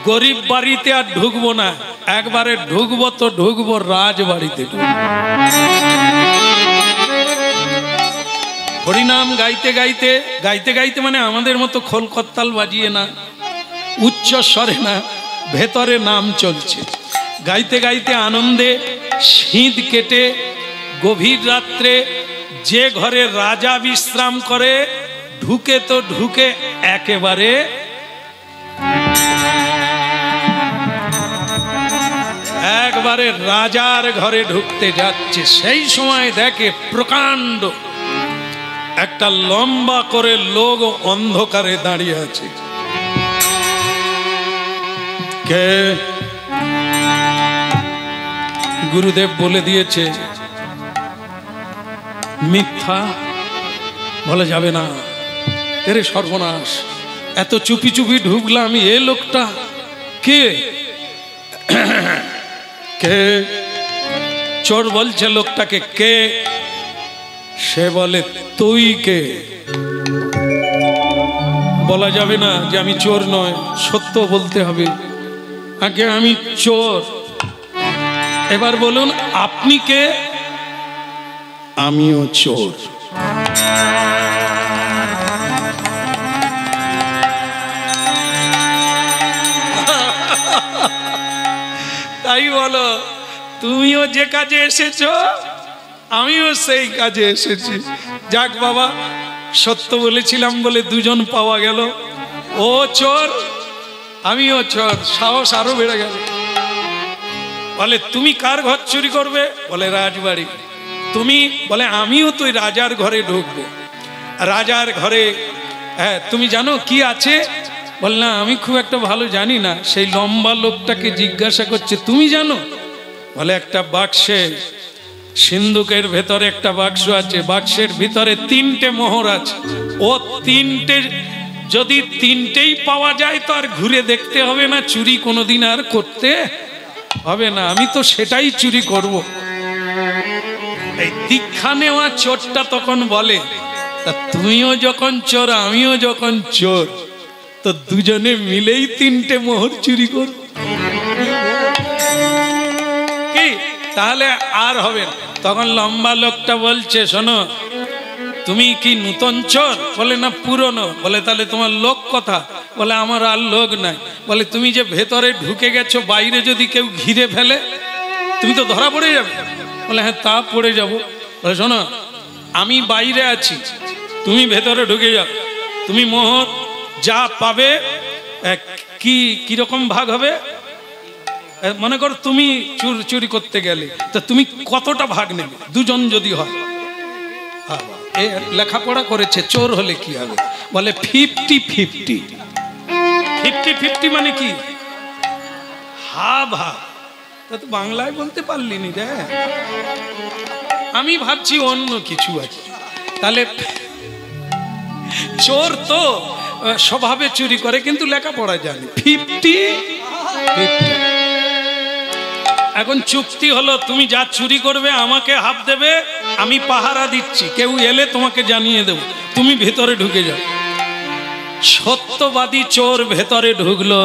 গরিব বাড়িতে আর ঢুকবো না, একবারে ঢুকবো তো ঢুকবো রাজবাড়িতে। হরিনাম গাইতে গাইতে গাইতে গাইতে, মানে আমাদের মতো খোল করতাল বাজিয়ে না, উচ্চ স্বরে না, ভেতরে নাম চলছে। গাইতে গাইতে আনন্দে শীত কেটে গভীর রাত্রে যে ঘরে রাজা বিশ্রাম করে, ঢুকে তো ঢুকে একেবারে রাজার ঘরে ঢুকতে যাচ্ছে। সেই সময় দেখে প্রকাণ্ড একটা লম্বা করে লোক অন্ধকারে দাঁড়িয়ে আছে। কে? গুরুদেব বলে দিয়েছে মিথ্যা বলা যাবে না। এরে সর্বনাশ, এত চুপি চুপি ঢুকলাম, এ লোকটা কে? কে? চোর বলছে লোকটাকে কে? সে বলে তুই কে? বলা যাবে না যে আমি চোর নয়, সত্য বলতে হবে। আগে আমি চোর। এবার বলুন আপনি কে? আমিও চোর। তাই বলো, তুমিও যে কাজে এসেছো আমিও সেই কাজে এসেছি। যাক বাবা, সত্য বলেছিলাম বলে দুজন পাওয়া গেল। ও চোর, আমিও চোর, সাহস আরো বেড়ে গেল। বলে তুমি কার ঘর চুরি করবে? বলে রাজবাড়ি। তুমি? বলে আমিও তো রাজার ঘরে ঢুকবো। রাজার ঘরে হ্যাঁ, তুমি জানো কি আছে? বল না, আমি খুব একটা ভালো জানি না। সেই লম্বা লোকটাকে জিজ্ঞাসা করছে তুমি জানো? বলে একটা বাক্সে, সিন্ধুকের ভেতরে একটা বাক্স আছে, বাক্সের ভিতরে 3টে মোহর আছে। ও 3টে যদি 3টেই পাওয়া যায় তো আর ঘুরে দেখতে হবে না, চুরি কোনোদিন আর করতে হবে না। আমি তো সেটাই চুরি করব। এই দীক্ষা নেওয়া চোরটা তখন বলে তা তুমিও যখন চোর আমিও যখন চোর, তো দুজনে মিলেই 3টে মোহর চুরি করব। কি তাহলে আর হবে না? তখন লম্বা লোকটা বলছে শোনো, তুমি কি নূতন চোর? বলে না, পুরনো। বলে তাহলে তোমার লোক কথা? বলে আমার আর লোক নাই। বলে তুমি যে ভেতরে ঢুকে গেছো, বাইরে যদি কেউ ঘিরে ফেলে তুমি তো ধরা পড়ে যাবে। বলে হ্যাঁ তা পড়ে যাব। বলে শোনো, আমি বাইরে আছি, তুমি ভেতরে ঢুকে যাও। তুমি মোহর যা পাবে, কি কিরকম ভাগ হবে? মনে করো তুমি চুরি করতে গেলে, তো তুমি কতটা ভাগ নেবে? দুজন যদি হয়। এ লেখাপড়া করেছে, চোর হলে কি হবে? বলে 50-50। 50-50 মানে কি? Half half. তা তো বাংলায় বলতে পারলি নি রে। আমি ভাবছি অন্য কিছু আছে। তাহলে চোর তো স্বভাবে চুরি করে, কিন্তু লেখাপড়া জানে। 50-50। এখন চুক্তি হলো, তুমি যা চুরি করবে আমাকে হাফ দেবে, আমি পাহারা দিচ্ছি, কেউ এলে তোমাকে জানিয়ে দেব, তুমি ভেতরে ঢুকে যাও। সত্যবাদী চোর ভেতরে ঢুকলো,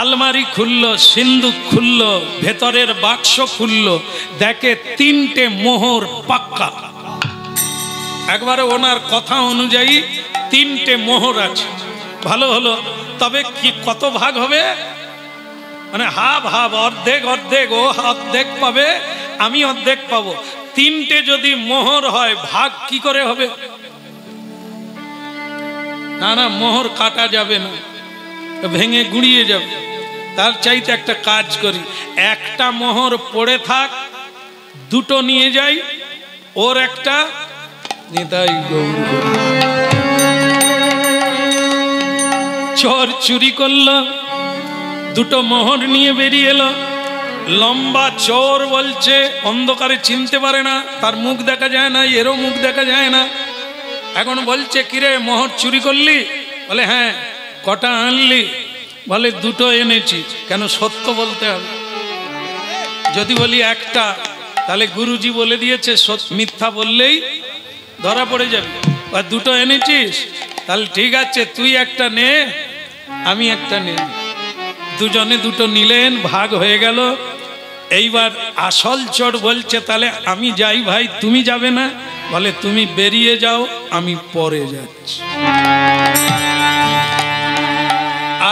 আলমারি খুললো, সিন্ধুক খুললো, ভেতরের বাক্স খুললো, দেখে 3টে মোহর পাক্কা। একবারে ওনার কথা অনুযায়ী 3টে মোহর আছে। ভালো হলো। তবে কি কত ভাগ হবে? মানে হাফ হাফ, অর্ধেক অর্ধেক। ও অর্ধেক পাবে, আমি অর্ধেক পাবো। 3টে যদি মোহর হয় ভাগ কি করে হবে? না না, মোহর কাটা যাবে না, ভেঙে গুঁড়িয়ে যাবে। তার চাইতে একটা কাজ করি, একটা মোহর পড়ে থাক, 2টো নিয়ে যাই, ওর একটা নিতাই গৌর। চোর চুরি করলো, 2টো মোহর নিয়ে বেরিয়ে এলো। লম্বা চোর বলছে, অন্ধকারে চিনতে পারে না, তার মুখ দেখা যায় না, এরও মুখ দেখা যায় না। এখন বলছে, কিরে মোহর চুরি করলি? বলে হ্যাঁ। কটা আনলি? বলে দুটো এনেছি। কেন? সত্য বলতে হবে। যদি বলি একটা, তাহলে গুরুজি বলে দিয়েছে মিথ্যা বললেই ধরা পড়ে যাবে। আর দুটো এনেছিস, তাহলে ঠিক আছে, তুই একটা নে, আমি একটা নে। দুজনে দুটো নিলেন, ভাগ হয়ে গেল। এইবার আসল চোর বলছে, তাহলে আমি যাই ভাই, তুমি যাবে না? বলে তুমি বেরিয়ে যাও, আমি পরে যাচ্ছি।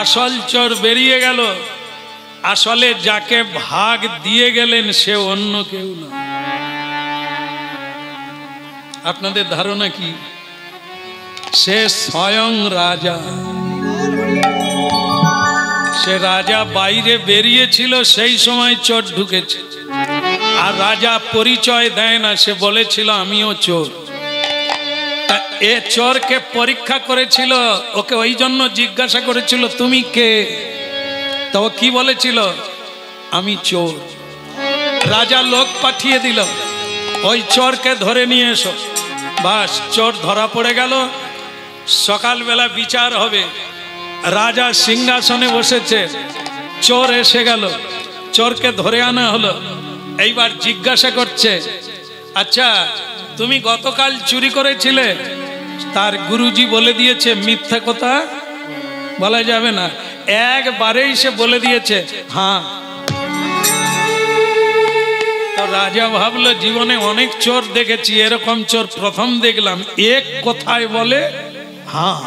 আসল চোর বেরিয়ে গেল। আসলে যাকে ভাগ দিয়ে গেলেন সে অন্য কেউ না। আপনাদের ধারণা কি? সে স্বয়ং রাজা। সে রাজা বাইরে বেরিয়েছিল, সেই সময় চোর ঢুকেছে। আর রাজা পরিচয় দেয় না, সে বলেছিল আমিও চোর। তা এ চোরকে পরীক্ষা করেছিল, ওকে ওই জন্য জিজ্ঞাসা করেছিল তুমি কে? তো ও কি বলেছিল? আমি চোর। রাজা লোক পাঠিয়ে দিল, ওই চোরকে ধরে নিয়ে এসো। বাস, চোর ধরা পড়ে গেল। সকালবেলা বিচার হবে। রাজা সিংহাসনে বসেছে, চোর এসে গেল, চোরকে ধরে আনা হলো। এইবার জিজ্ঞাসা করছে, আচ্ছা তুমি গতকাল চুরি করেছিলে? তার গুরুজি বলে দিয়েছে মিথ্যা কথা বলা যাবে না। একবারেই সে বলে দিয়েছে হ্যাঁ। তো রাজা ভাবলো জীবনে অনেক চোর দেখেছি, এরকম চোর প্রথম দেখলাম, এক কথায় বলে হ্যাঁ।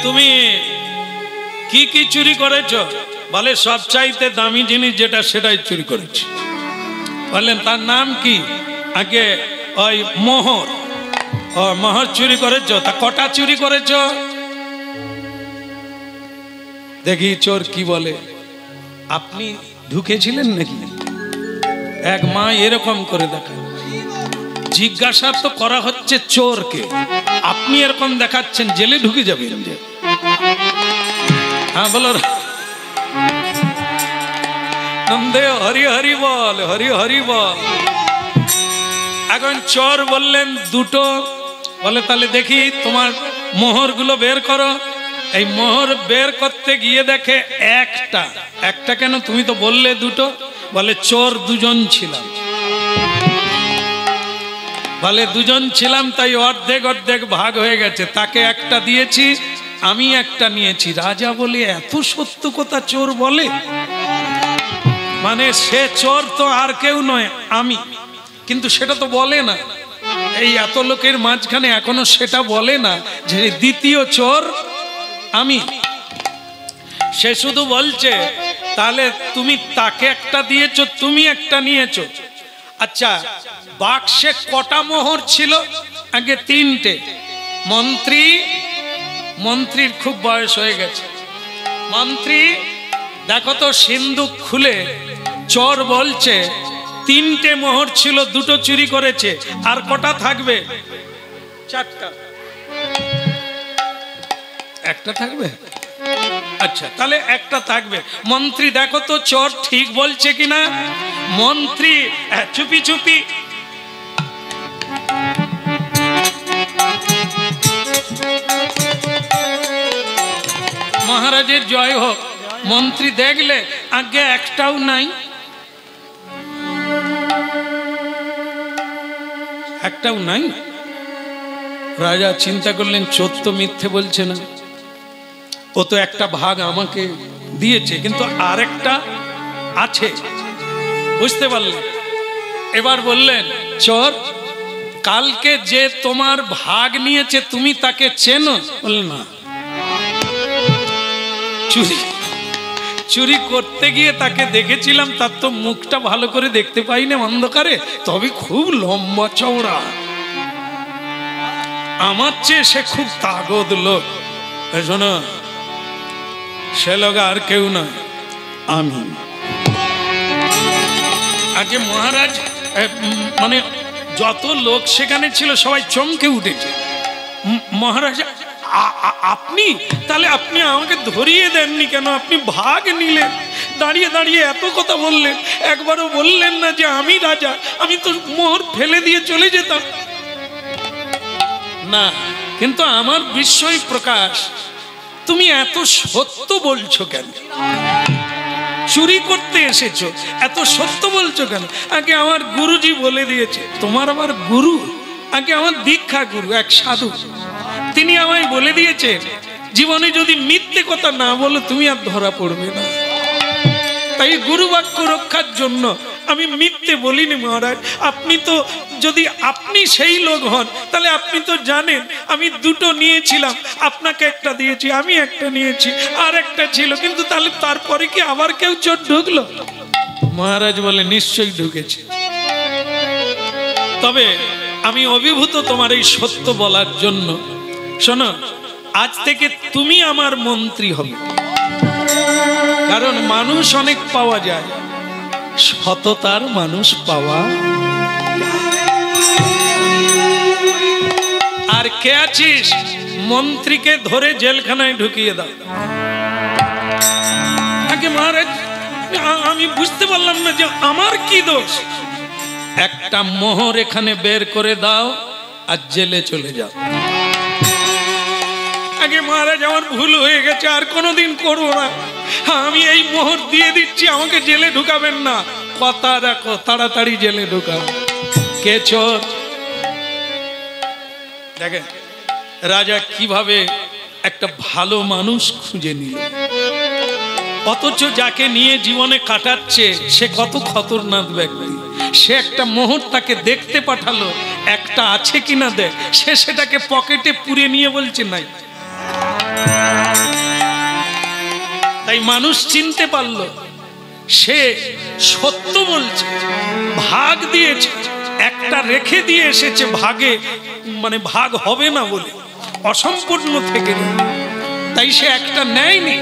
তুমি কি কি চুরি করেছো? বলে সবচাইতে দামি জিনিস যেটা সেটাই চুরি করেছি। বললেন তার নাম কি? আগে ওই মোহর। ও মোহর চুরি করেছো? তা কটা চুরি করেছো? দেখি চোর কি বলে। আপনি ঢুকেছিলেন নাকি? এক মা এরকম করে দেখা। জিজ্ঞাসা তো করা হচ্ছে চোরকে, আপনি এরকম দেখাচ্ছেন, জেলে ঢুকে যাবেন যে। হ্যাঁ বলো। নন্দে হরি হরি বল, হরি হরি বল। এখন চোর বললেন দুটো। বলে তাহলে দেখি তোমার মোহরগুলো বের করো। এই মোহর বের করতে গিয়ে দেখে একটা। একটা কেন? তুমি তো বললে দুটো। বলে চোর দুজন ছিলাম। বলে দুজন ছিলাম তাই অর্ধেক অর্ধেক ভাগ হয়ে গেছে, তাকে একটা দিয়েছি, আমি একটা নিয়েছি। রাজা বলে এত সত্য কথা চোর বলে? মানে সে চোর তো আর কেউ নয়, আমি। কিন্তু সেটা তো বলে না। এই এত লোকের মাঝখানে এখনো সেটা বলে না যে দ্বিতীয় চোর আমি। সে শুধু বলছে তাহলে তুমি তাকে একটা দিয়েছো, তুমি একটা নিয়েছো। আচ্ছা বাক্সে কটা মোহর ছিল? আগে তিনটে। মন্ত্রীর খুব বয়স হয়ে গেছে। মন্ত্রী দেখো তো সিন্ধুক খুলে। চোর বলছে তিনটে মোহর ছিল, দুটো চুরি করেছে, আর কটা থাকবে? চারটা। একটা থাকবে? আচ্ছা তাহলে একটা থাকবে। মন্ত্রী দেখো তো চোর ঠিক বলছে কিনা। মন্ত্রী চুপি চুপি মহারাজের জয় হোক। মন্ত্রী দেখলে আগে একটাও নাই, একটাও নাই। রাজা চিন্তা করলেন চোর তো মিথ্যে বলছে না, ও তো একটা ভাগ আমাকে দিয়েছে, কিন্তু আরেকটা আছে। বুঝতে পারলেন? এবার বললেন চোর কালকে যে তোমার ভাগ নিয়েছে তুমি তাকে চেনো? বললেন না। চুরি করতে গিয়ে তাকে দেখেছিলাম, তার তো মুখটা ভালো করে দেখতে পাই না অন্ধকারে, তবে খুব লম্বা চওড়া, আমার চেয়ে সে খুব তাগদ লোক। শোনো সে লোক আর কেউ না, আমি। আগে মহারাজ মানে যত লোক সেখানে ছিল সবাই চমকে উঠেছে। মহারাজ আপনি? তাহলে আপনি আমাকে ধরিয়ে দেননি কেন? আপনি ভাগ নিলেন। দাঁড়িয়ে দাঁড়িয়ে এত কথা বললেন, একবারও বললেন না যে আমি রাজা, আমি তো মোহর ফেলে দিয়ে চলে যেতাম না। কিন্তু আমার বিস্ময় প্রকাশ, তুমি এত সত্য বলছো কেন? চুরি করতে এসেছো, এত সত্য বলছো কেন? আগে আমার গুরুজি বলে দিয়েছে, তোমার আবার গুরু? আগে আমার দীক্ষা গুরু এক সাধু, তিনি আমায় বলে দিয়েছে জীবনে যদি মিথ্যে কথা না বলো তুমি আর ধরা পড়বে না। তাই গুরু বাক্য রক্ষার জন্য আমি মিথ্যে বলিনি মহারাজ। আপনি তো, যদি আপনি সেই লোক হন তাহলে আপনি তো জানেন আমি দুটো নিয়েছিলাম, আপনাকে একটা দিয়েছি, আমি একটা নিয়েছি, আর একটা ছিল, কিন্তু তাহলে তারপরে কি আবার কেউ চোর ঢুকলো? মহারাজ বলে নিশ্চয়ই ঢুকেছে। তবে আমি অভিভূত তোমার এই সত্য বলার জন্য। শোনো, আজ থেকে তুমি আমার মন্ত্রী হবে। কারণ মানুষ অনেক পাওয়া যায়, সততার মানুষ পাওয়া। আর কে আছিস, মন্ত্রীকে ধরে জেলখানায় ঢুকিয়ে দাও। আগে মহারাজ আমি বুঝতে পারলাম না যে আমার কি দোষ। একটা মোহর এখানে বের করে দাও আর জেলে চলে যাও। আগে মহারাজ আমার ভুল হয়ে গেছে, আর কোনোদিন করবো না। আমি এই মোহর দিয়ে দিচ্ছি, আমাকে জেলে ঢুকাবেন না। কথা রাখো, তাড়াতাড়ি জেলে ঢুকাও। কে চোর? দেখেন রাজা কিভাবে একটা ভালো মানুষ খুঁজে নিল, অথচ যাকে নিয়ে জীবনে কাটাচ্ছে সে কত খতরনাক ব্যক্তি। সে একটা মোহর তাকে দেখতে পাঠালো, একটা আছে কিনা দেখ, সে সেটাকে পকেটে পুরে নিয়ে বলছে নাই। তাই মানুষ চিনতে পারলো সে সত্য বলছে, ভাগ দিয়েছে, একটা রেখে দিয়ে এসেছে ভাগে, মানে ভাগ হবে না বলে অসম্পূর্ণ থেকে গেল। তাই সে একটা নেয়নি।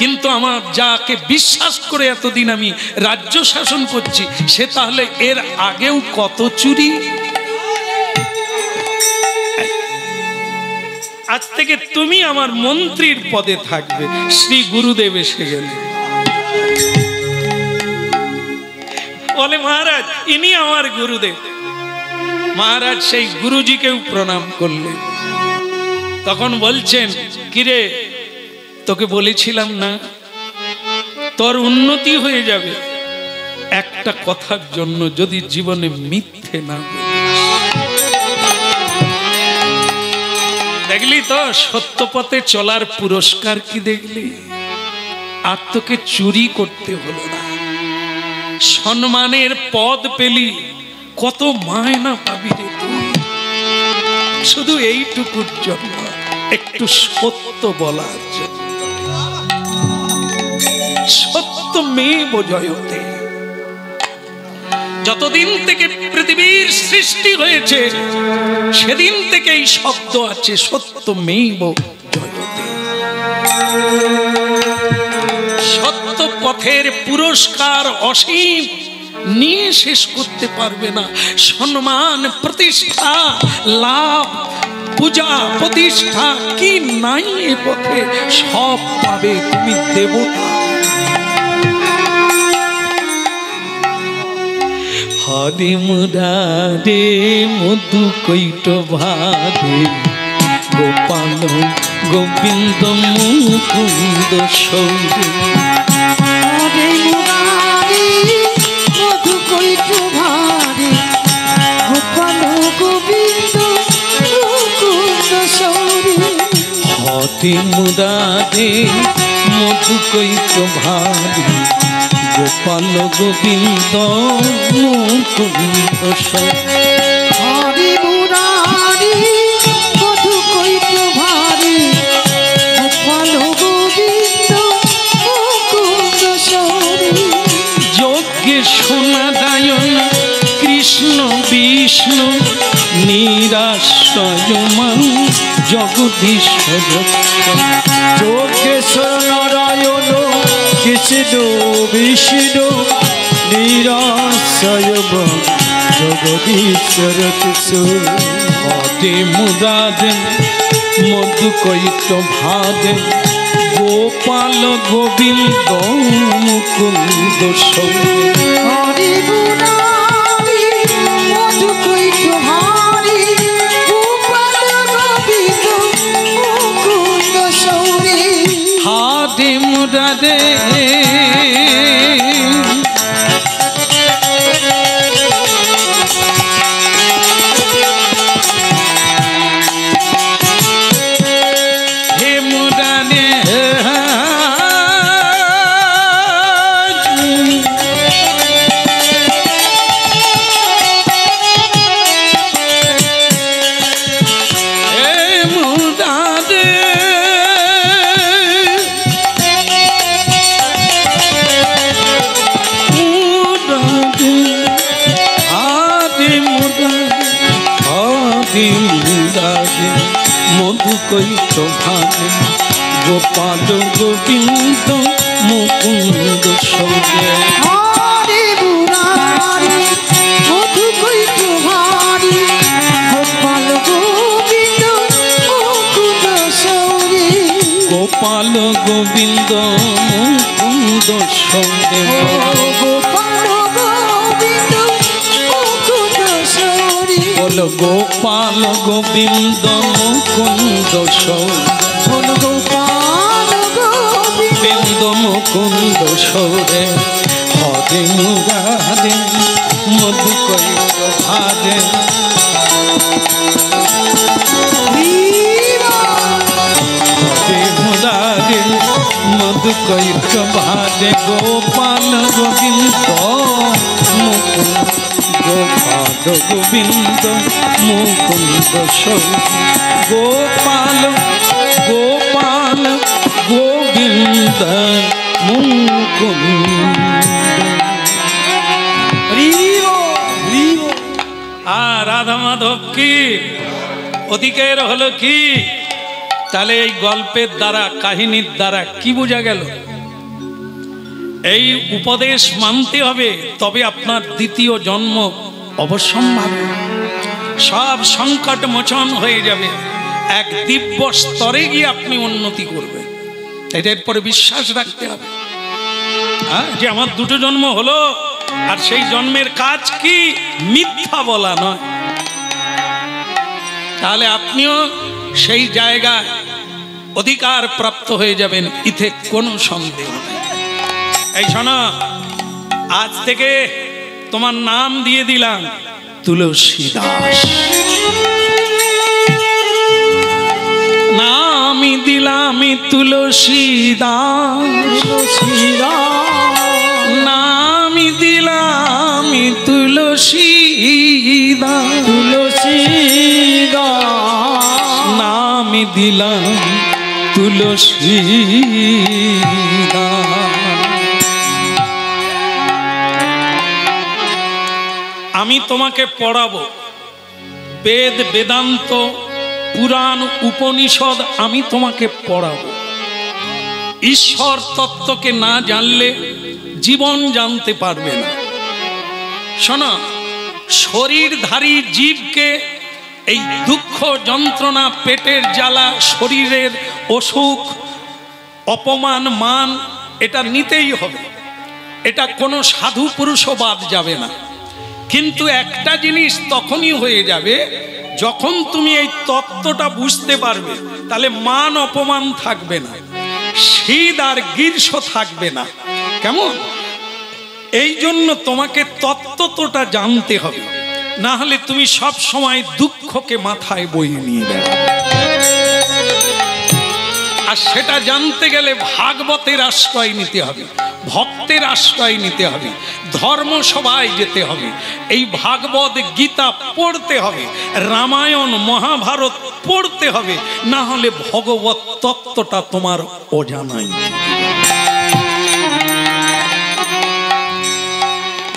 কিন্তু আমার যাকে বিশ্বাস করে এতদিন আমি রাজ্য শাসন করছি, সে তাহলে এর আগেও কত চুরি। আজ থেকে তুমি আমার মন্ত্রীর পদে থাকবে। শ্রী গুরুদেব এসে গেলেন, বলে মহারাজ ইনি আমার গুরুদেব। মহারাজ সেই গুরুজিকেও প্রণাম করলেন। তখন বলছেন, কিরে তোকে বলেছিলাম না তোর উন্নতি হয়ে যাবে একটা কথার জন্য, যদি জীবনে মিথ্যে না বলিস। দেখলি তো সত্য পথে চলার পুরস্কার কি দেখলি? আর তোকে চুরি করতে হলো না, সম্মানের পদ পেলি, কত মায়না পাবি রে তুই। শুধু এইটুকুর জন্য, একটু সত্য বলার জন্য। সত্য মেব জয়তে। যতদিন থেকে পৃথিবীর সৃষ্টি হয়েছে সেদিন থেকে এই শব্দ আছে, সত্য মেব জয়তে। সত্য পথের পুরস্কার অসীম, নিয়ে শেষ করতে পারবে না। সম্মান, প্রতিষ্ঠা, লাভ, পূজা, প্রতিষ্ঠা কি নাই এ পথে, সব পাবে তুমি দেবতা। হরে মুরারে মধু কৈট ভারে, গোপাল গোবিন্দ মুকুন্দ সৌরে। হরে মুরারি মধু কৈট ভারে, গোপাল গোবিন্দ মুকুন্দ সৌরে। হরে মুরারে মধু কৈট ভারে, গোপাল গোবিন্দ মুকুন্দ সৌরে। হরে মুরারি মধু কৈট ভারে, গোপাল গোবিন্দ মুকুন্দ সৌরে। যজ্ঞেশ্বর নারায়ণ কৃষ্ণ বিষ্ণু, নিরাশ্রয়মান জগদীশ্বর। যোগেশ্বর নারায়ণ কৃষ্ণ বিষ্ণু, নিরাশ্রয় জগদীশ্বর কিশোর। হরে মুরারে মধু কৈট ভারে, গোপাল গোবিন্দ মুকুন্দ সৌরে হরি মুরারি মধু কৈত হারি গোপাল গোবিন্দ মুকুন্দ সৌরে হারে মুরারে মধু কৈত ভাবে গোপাল গোবিন্দ মুকুন্দ সৌরে হরি মুরারি মধু কৈত হারি গোপাল গোবিন্দ মুকুন্দ সৌরে গোপাল গোবিন্দ মুকুন্দ সৌরে গোপাল গোবিন্দ মুকুন্দ সৌরে বল গোপাল গোবিন্দ মুকুন্দ সৌরে বল গোপাল গোবিন্দ গোবিন্দ মুকুন্দ সৌরে হরে মুরারে মধু কৈত ভাবে হরে মুরারে মধু কৈত ভাবে গোপাল গোবিন্দ মুকুন্দ গোপাল গোবিন্দ মুকুন্দ সৌরে গোপাল গোপাল গোবিন্দ মুকুন্দ আর রাধা মাধব কি অধিকার হলো কি? তাহলে এই গল্পের দ্বারা কাহিনীর দ্বারা কি বোঝা গেল? এই উপদেশ মানতে হবে, তবে আপনার দ্বিতীয় জন্ম অবশ্যম্ভাবী, সব সংকট মোচন হয়ে যাবে, এক দিব্য স্তরে গিয়ে আপনি উন্নতি করবেন। এটার পরে বিশ্বাস রাখতে হবে যে আমার দুটো জন্ম হলো, আর সেই জন্মের কাজ কি? মিথ্যা বলা নয়। তাহলে আপনিও সেই জায়গায় অধিকার প্রাপ্ত হয়ে যাবেন, ইতে কোনো সন্দেহ নেই। এই শোনো, আজ থেকে তোমার নাম দিয়ে দিলাম তুলসী দাস। নামি দিলাম তুলসী দাস, নামি দিলাম তুলসী দাস, তুলসী দাস, নামি দিলাম তুলসী দাস। আমি তোমাকে পড়াবো বেদ বেদান্ত পুরাণ উপনিষদ, আমি তোমাকে পড়াবো। ঈশ্বর তত্ত্বকে না জানলে জীবন জানতে পারবে না। শোনো, শরীরধারী জীবকে এই দুঃখ যন্ত্রণা, পেটের জ্বালা, শরীরের অসুখ, অপমান, মান, এটা নিতেই হবে। এটা কোনো সাধু পুরুষও বাদ যাবে না। কিন্তু একটা জিনিস তখনই হয়ে যাবে যখন তুমি এই তত্ত্বটা বুঝতে পারবে, তাহলে মান অপমান থাকবে না, শীত আর গ্রীষ্ম থাকবে না। কেমন? এই জন্য তোমাকে তত্ত্বটা জানতে হবে, না হলে তুমি সব সময় দুঃখকে মাথায় বয়ে নিয়ে বেড়াবে। আর সেটা জানতে গেলে ভাগবতের আশ্রয় নিতে হবে, ভক্তের আশ্রয় নিতে হবে, ধর্মসভায় যেতে হবে, এই ভাগবত গীতা পড়তে হবে, রামায়ণ মহাভারত পড়তে হবে, না হলে ভগবত তত্ত্বটা তোমার অজানাই।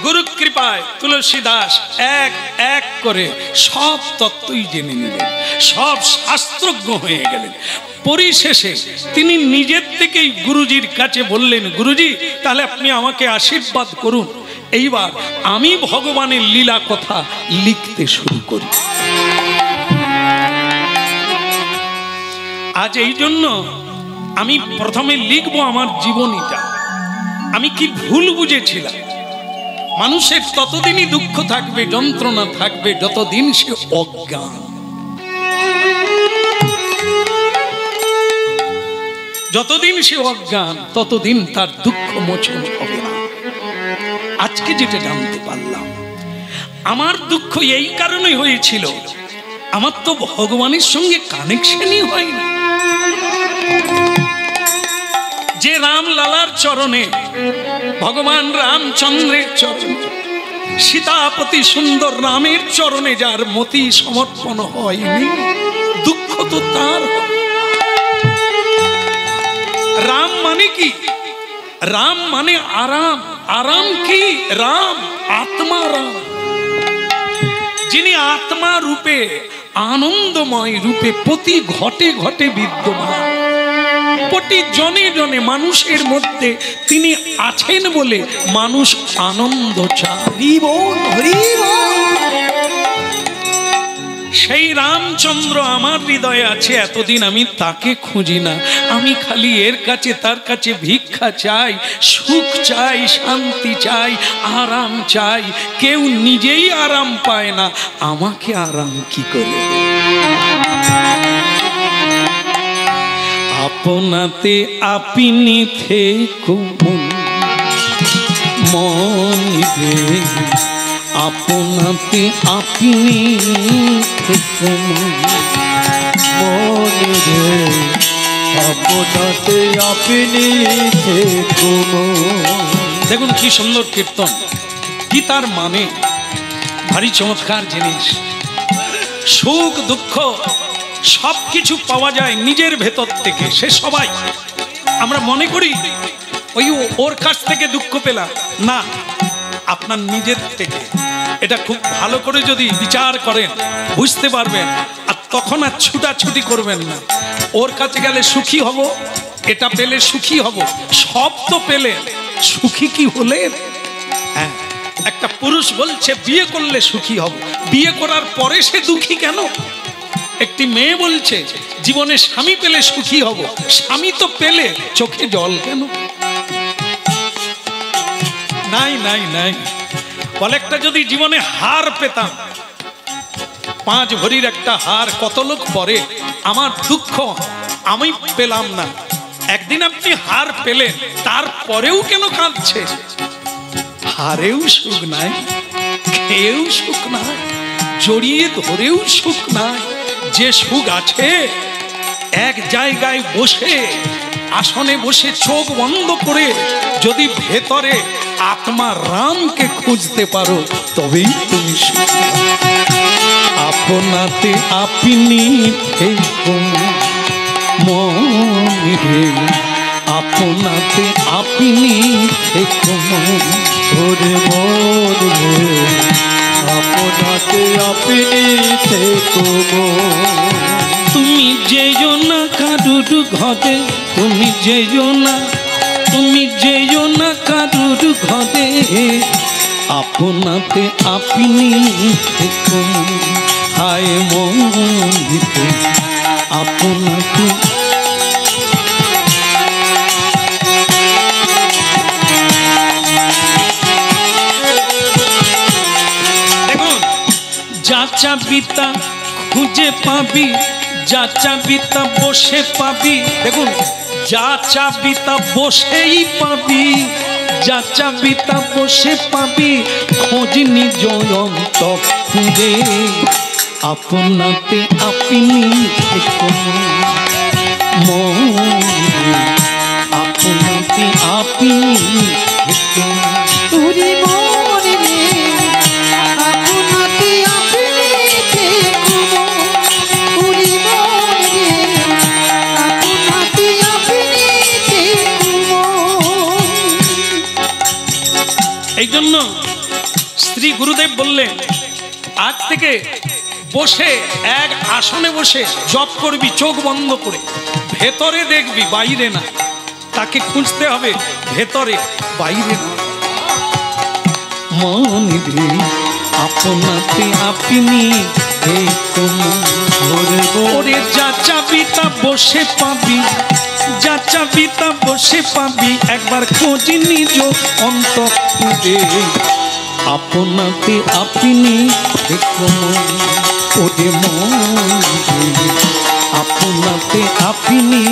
গুরু কৃপায় তুলসী দাস এক এক করে সব তত্ত্বই জেনে নিলেন, সব শাস্ত্রজ্ঞ হয়ে গেলেন। পরিশেষে তিনি নিজের থেকেই গুরুজির কাছে বললেন, গুরুজি তাহলে আপনি আমাকে আশীর্বাদ করুন, এইবার আমি ভগবানের লীলা কথা লিখতে শুরু করি। আজ এই জন্য আমি প্রথমে লিখবো আমার জীবনীটা, আমি কি ভুল বুঝেছিলাম। মানুষের ততদিনই দুঃখ থাকবে, যন্ত্রণা থাকবে, যতদিন সে অজ্ঞান। যতদিন সে অজ্ঞান ততদিন তার দুঃখ মোচন হবে না। আজকে যেটা জানতে পারলাম, আমার দুঃখ এই কারণে হয়েছিল, আমার তো ভগবানের সঙ্গে কানেকশনই হয়নি। যে রাম লালার চরণে, ভগবান রামচন্দ্রের চরণে, সীতাপতি সুন্দর রামের চরণে যার মতি সমর্পণ হয়নি, দুঃখ তো তার। রাম মানে কি? রাম মানে আরাম। আরাম কি? রাম আত্মা, রাম যিনি আত্মা রূপে, আনন্দময় রূপে প্রতি ঘটে ঘটে বিদ্যমান, প্রতি জনে জনে মানুষের মধ্যে তিনি আছেন বলে মানুষ আনন্দ চায়। সেই রামচন্দ্র আমার হৃদয়ে আছে, এতদিন আমি তাকে খুঁজি না, আমি খালি এর কাছে তার কাছে ভিক্ষা চাই, সুখ চাই, শান্তি চাই, আরাম চাই। কেউ নিজেই আরাম পায় না, আমাকে আরাম কি করে? আপনাতে আপনি থেকো মন রে, আপনাতে আপনি থেকো মন রে, আপনাতে আপনি থেকো। দেখুন কি সুন্দর কীর্তন, কি তার মানে, ভারী চমৎকার জিনিস। সুখ দুঃখ সব কিছু পাওয়া যায় নিজের ভেতর থেকে। সে সবাই আমরা মনে করি ওই ওর কাছ থেকে দুঃখ পেলাম, না, আপনার নিজের থেকে। এটা খুব ভালো করে যদি বিচার করেন বুঝতে পারবেন। আর তখন আর ছুটাছুটি করবেন না। ওর কাছে গেলে সুখী হব, এটা পেলে সুখী হব, সব তো পেলে সুখী কি হলেন? হ্যাঁ, একটা পুরুষ বলছে বিয়ে করলে সুখী হব, বিয়ে করার পরে সে দুঃখী কেন? একটি মেয়ে বলছে জীবনে স্বামী পেলে সুখী হব, স্বামী তো পেলে চোখে জল কেন? নাই নাই নাই। বলে একটা যদি জীবনে হার পেতাম, 5 ভরির একটা হার, কত লোক পরে, আমার দুঃখ আমি পেলাম না। একদিন আপনি হার পেলেন, তারপরেও কেন কাঁদছে? হারেও সুখ নাই, খেয়েও সুখ নাই, জড়িয়ে ধরেও সুখ নাই। যে সুখ আছে এক জায়গায় বসে, আসনে বসে চোখ বন্ধ করে যদি ভেতরে আত্মা রামকে খুঁজতে পারো, তবেই তুমি সুখী। আপনাতে আপনি থেকো মন রে, আপনাতে আপনি থেকো ওরে মন রে, আপনাতে আপনি থেকো। তুমি যেও না কারুর ঘরে, তুমি যেও না, তুমি যেও না কারুর ঘরে, আপনাতে আপনি থেকো। হায় মন দিতে আপনাকে। দেখুন, যা চাবি তা খুঁজে পাবি, যা চাবি তা বসে পাবি। দেখুন, যা চাবি তা বসেই পাবি, যা চাবি তা বসে পাবি। খোঁজ নিজ অন্তরে, আপনাতে আপনি থেকো মন রে, আপনাতে আপনি থেকো। ওরে মন রে, আপনাতে আপনি থেকো। ওরে মন রে, আপনাতে আপনি থেকো। এই জন্য শ্রী গুরুদেব বললেন, আজ থেকে বসে এক আসনে বসে জপ করবি চোখ বন্ধ করে, ভেতরে দেখবি, বাইরে না। তাকে খুঁজতে হবে ভেতরে, বাইরে না। মন রে, আপনাতে আপনি থেকো। ওরে যা চাবি তা বসে পাবি, যা চাবি তা বসে পাবি, একবার খোঁজ নিজ অন্তঃপুরে। আপনাতে আপনি দেখো মন, ওরে মন রে, আপনাতে আপনি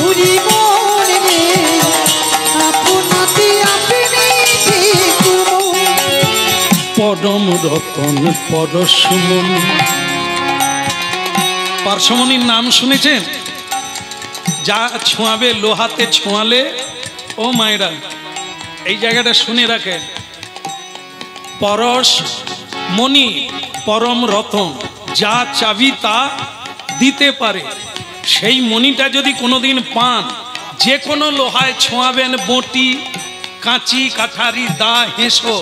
ওরে মন রে, আপনাতে আপনি দেখো মন। পরম রতন পরশমণি। পার্শ্বমণির নাম শুনেছেন? যা ছোঁয়াবে লোহাতে ছোঁয়ালে, ও মায়েরা এই জায়গাটা শুনে রাখে, পরশ মণি পরম রতন, যা চাবি তা দিতে পারে। সেই মণিটা যদি কোনোদিন পান, যে কোনো লোহায় ছোঁয়াবেন, বটি, কাঁচি, কাঠারি, দা, হেঁসো,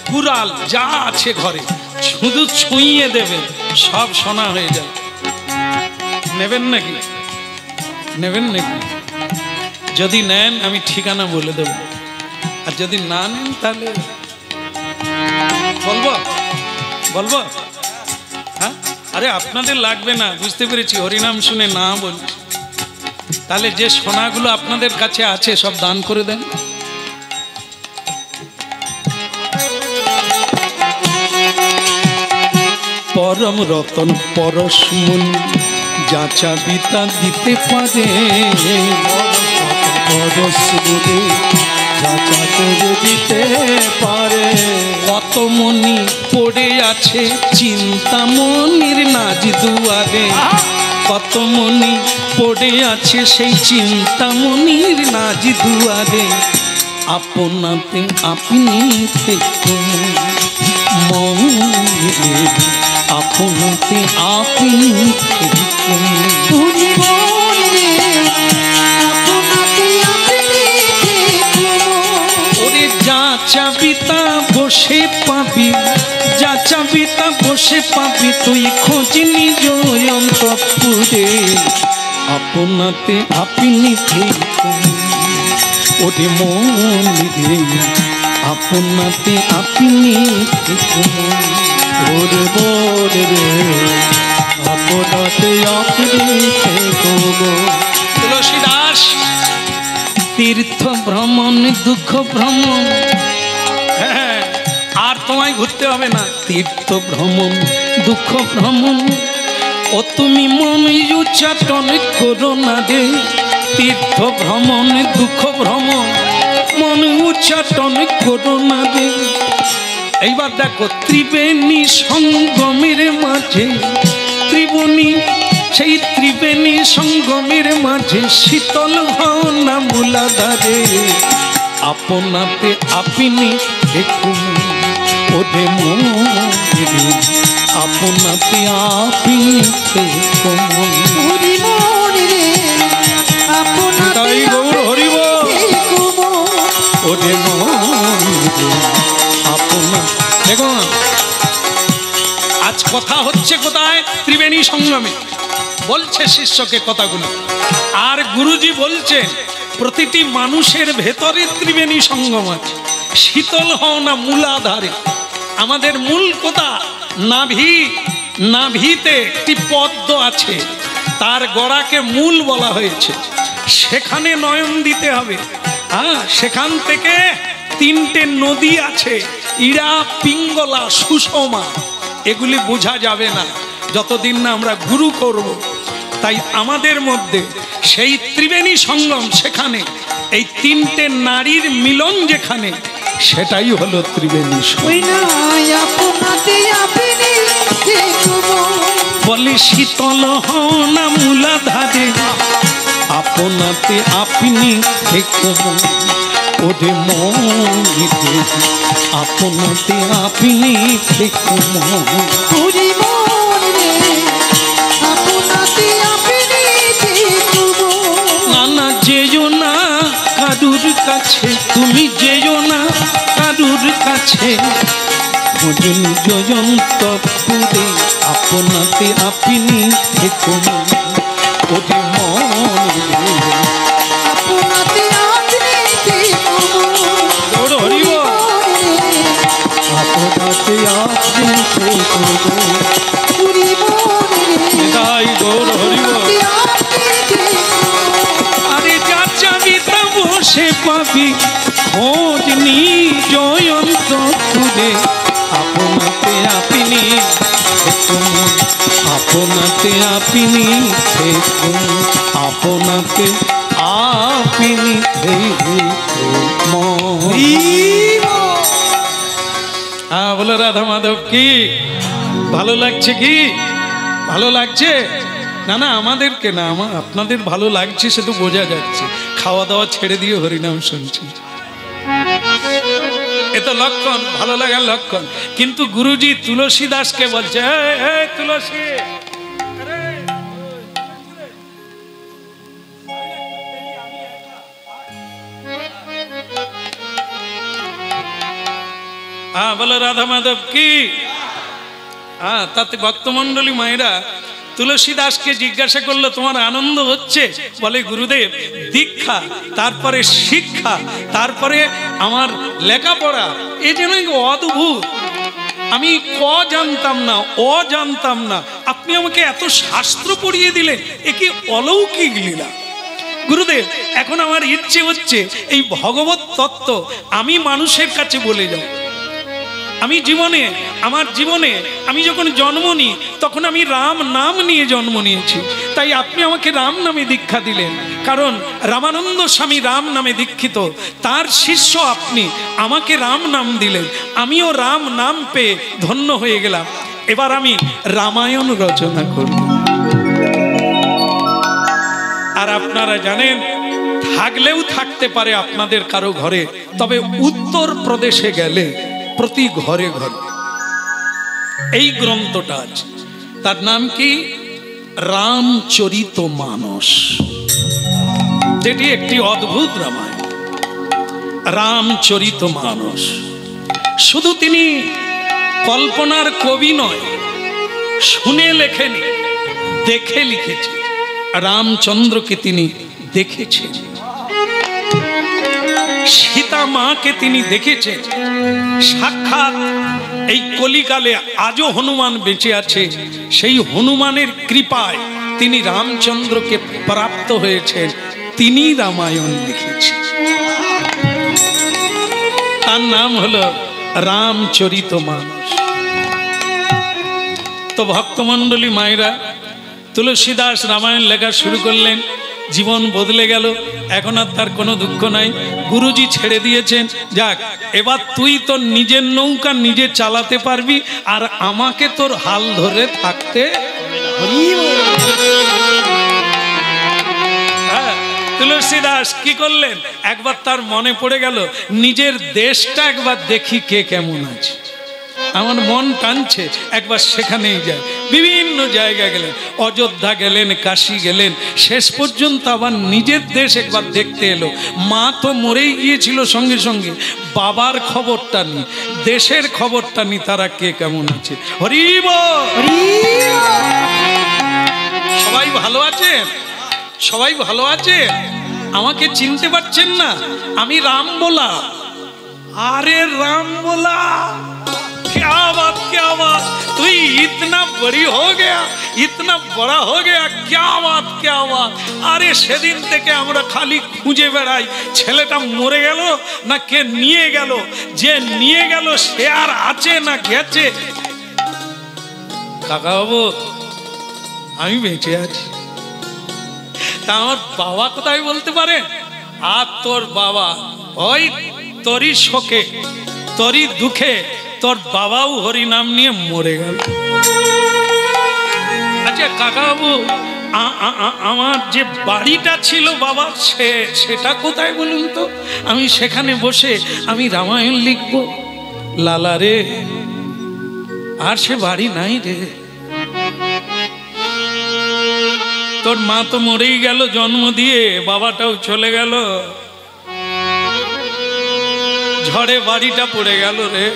কুড়াল যা আছে ঘরে, শুধু ছুঁইয়ে দেবেন, সব সোনা হয়ে যায়। নেবেন নাকি? নেবেন নাকি? যদি নেন আমি ঠিকানা বলে দেব, আর যদি না নেন তাহলে বলবো বলবো হ্যাঁ? আরে আপনাদের লাগবে না, বুঝতে পেরেছি, হরিনাম শুনে না বলছি। তাহলে যে সোনাগুলো আপনাদের কাছে আছে সব দান করে দেন। পরম রতন পরশমণি, যা চাবি তা দিতে পারে। পরশমণি, যা চাবি দিতে পারে। কত মণি পড়ে আছে চিন্তামণির নাজ দুয়ারে, কত মণি পড়ে আছে সেই চিন্তামণির নাজ দুয়ারে। আপনাতে আপনি থেকো মন রে, আপনাতে আপনি থেকো। ওরে মন রে, আপনাতে আপনি দেখো মন। ওরে যা চাবি তা বসে পাবি, যা চাবি তা বসে পাবি, তুই খোঁজ নিজ অন্তঃপুরে। আপনাতে আপনি থেকো ওরে মন রে, আপনাতে আপনি থেকো। ওরে মন রে, আপনাতে আপনি থেকো। তুলসীদাস, তীর্থ ভ্রমণ দুঃখ ভ্রমণ, হ্যাঁ, আর তোমায় ঘুরতে হবে না। তীর্থ ভ্রমণ দুঃখ ভ্রমণ, ও তুমি মন উচ্চাটন করো না রে। তীর্থ ভ্রমণ দুঃখ ভ্রমণ, মন উচ্চাটন করো না রে। এইবার দেখো, ত্রিবেণী সঙ্গমের মাঝে, ত্রিবেণী সেই ত্রিবেণী সঙ্গমের মাঝে, শীতল হও না মূলাধারে। আপনাতে আপনি দেখো ওরে মন রে, আপনাতে আপনি দেখো। ওরে মন রে, আপনাতে তাই গৌর হরিব, দেখো মন। ওরে মন রে, আপনা দেখো। আজ কথা হচ্ছে কোথায়? ত্রিবেণী সঙ্গমে। বলছে শিষ্যকে কথাগুলো, আর গুরুজি বলছেন প্রতিটি মানুষের ভেতরে ত্রিবেণী সঙ্গম আছে। শীতল হও না মূলাধারে। আমাদের মূল কোথা? নাভি, নাভিতে একটি পদ্ম আছে, তার গোড়াকে মূল বলা হয়েছে। সেখানে নয়ন দিতে হবে। হ্যাঁ, সেখান থেকে তিনটে নদী আছে, ইড়া, পিঙ্গলা, সুষমা। এগুলি বোঝা যাবে না যতদিন না আমরা গুরু করব। তাই আমাদের মধ্যে সেই ত্রিবেণী সঙ্গম, সেখানে এই তিনটে নারীর মিলন যেখানে, সেটাই হলো ত্রিবেণী সঙ্গম। ওই নাই আপনাতে আপনি দেখো মন। বলে শীতল হও না মূলাধারে, আপনাতে আপনি থেকো ওরে মন রে, আপনাতে আপনি থেকো। ওরে মন রে, আপনাতে আপনি দেখো মন। না না যেও না কারুর কাছে, তুমি যেও না কারুর কাছে। ভজন জয়ন্তপুরে আপনাতে আপনি থেকো ওরে মন রে, আপনাতে আপনি দেখো মন। গৌর হরিব, আপনাতে আপনি থেকো। ওরে মন রে, তাই গৌর থেকো আপনাতে আপিনি থেকো আপনাতে আপিনি থেকো হ্যাঁ বলো রাধা মাধব কি ভালো লাগছে কি ভালো লাগছে না না আমাদেরকে না আপনাদের ভালো লাগছে সে তো বোঝা যাচ্ছে খাওয়া দাওয়া ছেড়ে দিয়ে হরিনাম শুনছি এ তো লক্ষণ ভালো লাগার লক্ষণ কিন্তু গুরুজি তুলসী দাসকে বলছে তুলসী হ্যাঁ বলো রাধা মাধব কি হ্যাঁ তাতে ভক্তমন্ডলী মায়েরা তুলসী দাসকে জিজ্ঞাসা করলো তোমার আনন্দ হচ্ছে বলে গুরুদেব দীক্ষা তারপরে শিক্ষা তারপরে আমার লেখাপড়া এ যেন অদ্ভুত আমি জানতাম না জানতাম না আপনি আমাকে এত শাস্ত্র পড়িয়ে দিলেন এ কি অলৌকিক লীলা গুরুদেব এখন আমার ইচ্ছে হচ্ছে এই ভগবত তত্ত্ব আমি মানুষের কাছে বলে যাব আমি জীবনে আমার জীবনে আমি যখন জন্ম নিই তখন আমি রাম নাম নিয়ে জন্ম নিয়েছি তাই আপনি আমাকে রাম নামে দীক্ষা দিলেন কারণ রামানন্দ স্বামী রাম নামে দীক্ষিত তার শিষ্য আপনি আমাকে রাম নাম দিলেন আমিও রাম নাম পেয়ে ধন্য হয়ে গেলাম এবার আমি রামায়ণ রচনা করব আর আপনারা জানেন থাকলেও থাকতে পারে আপনাদের কারো ঘরে তবে উত্তর প্রদেশে গেলে প্রতি ঘরে ঘরে এই গ্রন্থটা আছে তার নাম কি রামচরিত মানস যেটি একটি অদ্ভুত রামায়ণ রামচরিত মানস শুধু তিনি কল্পনার কবি নয় শুনে লেখেনি দেখে লিখেছে রামচন্দ্রকে তিনি দেখেছেন সীতা মাকে তিনি দেখেছেন সাক্ষাৎ এই কলিকালে আজও হনুমান বেঁচে আছে সেই হনুমানের কৃপায় তিনি রামচন্দ্রকে প্রাপ্ত হয়েছেন তিনি রামায়ণ লিখেছেন তার নাম হলো রামচরিত মানস তো ভক্তমণ্ডলী মায়েরা তুলসীদাস রামায়ণ লেখা শুরু করলেন জীবন বদলে গেল এখন আর তার কোনো দুঃখ নাই গুরুজি ছেড়ে দিয়েছেন যাক এবার তুই তোর নিজের নৌকা নিজে চালাতে পারবি আর আমাকে তোর হাল ধরে থাকতে তুলসীদাস কি করলেন একবার তার মনে পড়ে গেল নিজের দেশটা একবার দেখি কে কেমন আছে আমার মন টানছে একবার সেখানেই যায় বিভিন্ন জায়গা গেলেন অযোধ্যা গেলেন কাশী গেলেন শেষ পর্যন্ত আবার নিজের দেশ একবার দেখতে এলো মা তো মরেই গিয়েছিল সঙ্গে সঙ্গে বাবার খবরটা নি দেশের খবরটা নি তারা কে কেমন আছে হরি বল সবাই ভালো আছেন সবাই ভালো আছে আমাকে চিনতে পারছেন না আমি রাম बोला अरे राम बोला क्या बात तू इतना बड़ी हो गया इतना बड़ा हो गया क्या बात अरे সেদিন থেকে আমরা খালি খুঁজে বেড়াই ছেলেটা মরে গেল না কে নিয়ে গেল যে নিয়ে গেল সে আর আছে না গেছে কাকা বাবু আমি বেঁচে আছি তা আমার বাবা কোথায় বলতে পারেন আর তোর বাবা ওই তোরই শোকে তোরই দুঃখে তোর বাবাও হরি নাম নিয়ে মরে গেল আচ্ছা কাকা বাবু আমার যে বাড়িটা ছিল বাবা সেটা কোথায় বলুন তো আমি সেখানে বসে আমি রামায়ণ লিখব লালা রে আর সে বাড়ি নাই রে তোর মা তো মরেই গেল জন্ম দিয়ে বাবাটাও চলে গেল ঝড়ে বাড়িটা পড়ে গেল রে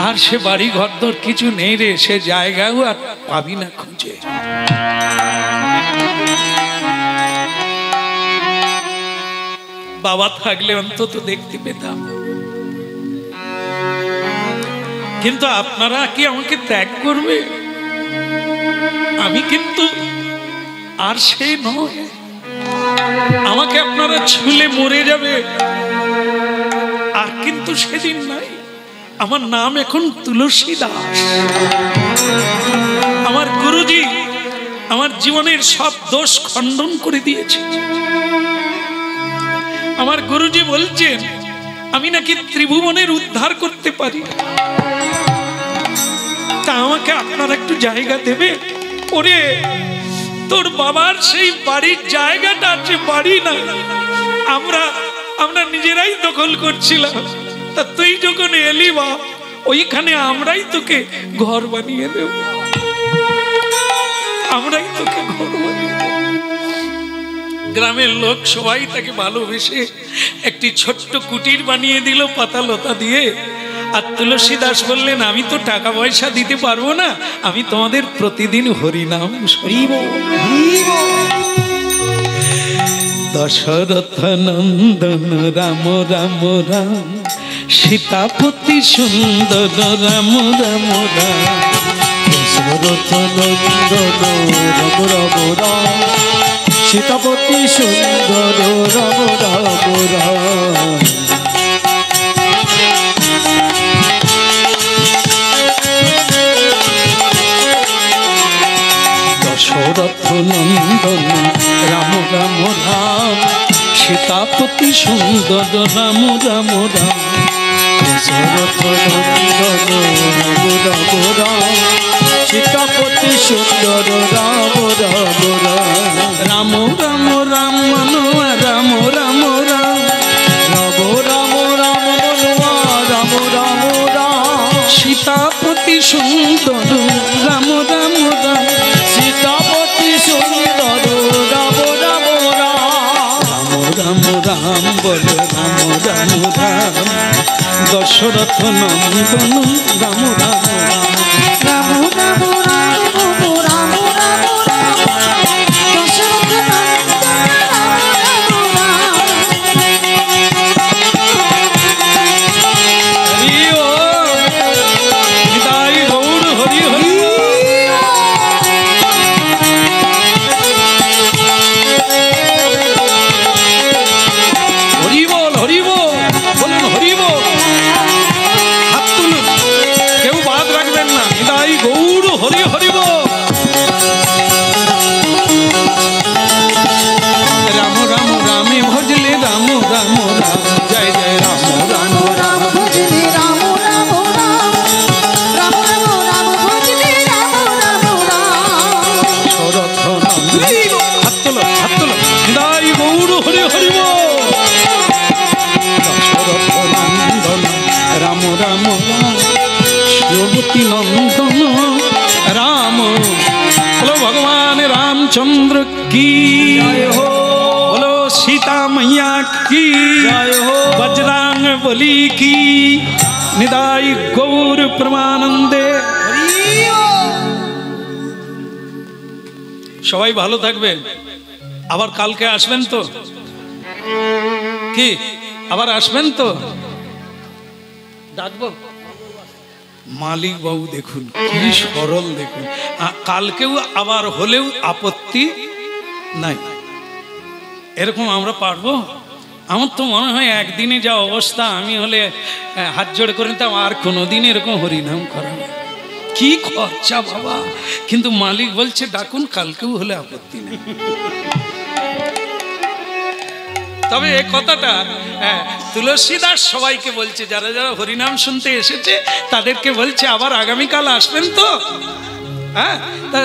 আর সে বাড়ি ঘরদর কিছু নেই রে সে জায়গাও আর পাবি না খুঁজে বাবা থাকলে অন্তত দেখতে পেতাম কিন্তু আপনারা কি আমাকে ত্যাগ করবে আমি কিন্তু আর সে নয় আমাকে আপনারা ছুলে মরে যাবে আর কিন্তু সেদিন নাই আমার নাম এখন তুলসী দাস। আমার গুরুজি আমার জীবনের সব দোষ খণ্ডন করে দিয়েছে। আমার গুরুজি বলছেন আমি নাকি ত্রিভুবনের উদ্ধার করতে পারি, তা আমাকে আপনারা একটু জায়গা দেবে? ওরে তোর বাবার সেই বাড়ির জায়গাটা আছে, বাড়ি না, আমরা নিজেরাই দখল করছিলাম, তা তুই যখন এলি বাপ ওইখানে আমরাই তোকে ঘর বানিয়ে দেব, আমরাই তোকে ঘর বানিয়ে দেব। গ্রামের লোক সবাই তাকে ভালোবেসে একটি ছোট্ট কুটির বানিয়ে দিল পাতা লতা দিয়ে। আর তুলসী দাস বললেন আমি তো টাকা পয়সা দিতে পারবো না, আমি তোমাদের প্রতিদিন হরিনাম শরীব। দশরথ নন্দন রাম রাম রাম, সীতাপতি সুন্দর রাম রাম রাম। দশরথ নন্দন রাম রাম রাম, সীতাপতি সুন্দর রাম রাম রাম। দশরথ নন্দন রাম রাম রাম, সীতাপতি সুন্দর রাম রাম রাম। দশরথ নন্দন রাম রাম রাম, সীতাপতি সুন্দর রাম রাম রাম। রাম রাম রাম মনোয়া রাম রাম রাম, রাম রাম রাম মনোয়া রাম রাম রাম। সীতাপতি সুন্দর রাম রাম রাম, সীতাপতি সুন্দর রাম রাম রাম। রাম রাম রাম বল রাম রাম রাম, দশরথ নন্দন রাম রাম রাম। রাম রাম রাম রাম রাম দশরথ নন্দন রাম রাম। হরি ও নিতাই গৌর হরি হরি। হরি বল হরি বল, বলুন হরি বল, হাত তুলুন, কেউ বাদ রাখবেন না। নিতাই গৌর হরি হরি বল। রাম রাম রামে ভজলে রাম রাম রাম, জয় জয় রাম রাম রাম ভজলে রাম রাম রাম, রাম রাম রাম ভজলে রাম রাম রাম। দশরথ নন্দন। হাত তোলো হাত তোলো। নিতাই গৌর হরি হরি বল। দশরথ নন্দন রাম রাম রাম, শিবতী নন্দন রাম। बोलो भगवान रामचंद्र की जय हो, बोलो सीता मैया की जय हो। बजरंग बली की निदाई गौर परमानंदे। সবাই ভালো থাকবেন। আবার কালকে আসবেন তো? কি আবার আসবেন তো? ডাকবো। মালিক বাবু দেখুন কি সরল, দেখুন কালকেও আবার হলেও আপত্তি নাই। এরকম আমরা পারবো? আমার তো মনে হয় একদিনে যা অবস্থা, আমি হলে হাত জোড় করে নিতাম আর কোনোদিন এরকম হরিনাম করা না। কি খরচা বাবা, কিন্তু মালিক বলছে ডাকুন, কালকেও হলে আপত্তি নেই। তবে এই কথাটা তুলসী দাস সবাইকে বলছে, যারা যারা হরিনাম শুনতে এসেছে তাদেরকে বলছে আবার আগামীকাল আসবেন তো? হ্যাঁ, তা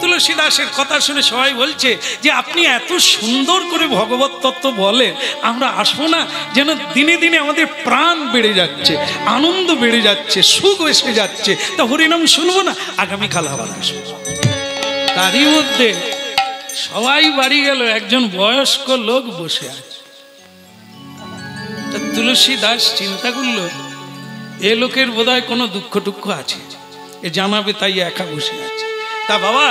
তুলসী দাসের কথা শুনে সবাই বলছে যে আপনি এত সুন্দর করে ভগবত তত্ত্ব বলেন, আমরা আসবো না? যেন দিনে দিনে আমাদের প্রাণ বেড়ে যাচ্ছে, আনন্দ বেড়ে যাচ্ছে, সুখ এসে যাচ্ছে, তা হরিনাম শুনবো না? আগামীকাল আবার আসবো। তারই মধ্যে সবাই বাড়ি গেল, একজন বয়স্ক লোক বসে আছে। তুলসী দাস চিন্তা করলো এ লোকের বোধহয় কোনো দুঃখ টুক্ষ আছে, এ জানাবে, তাই একা বসে আছে। তা বাবা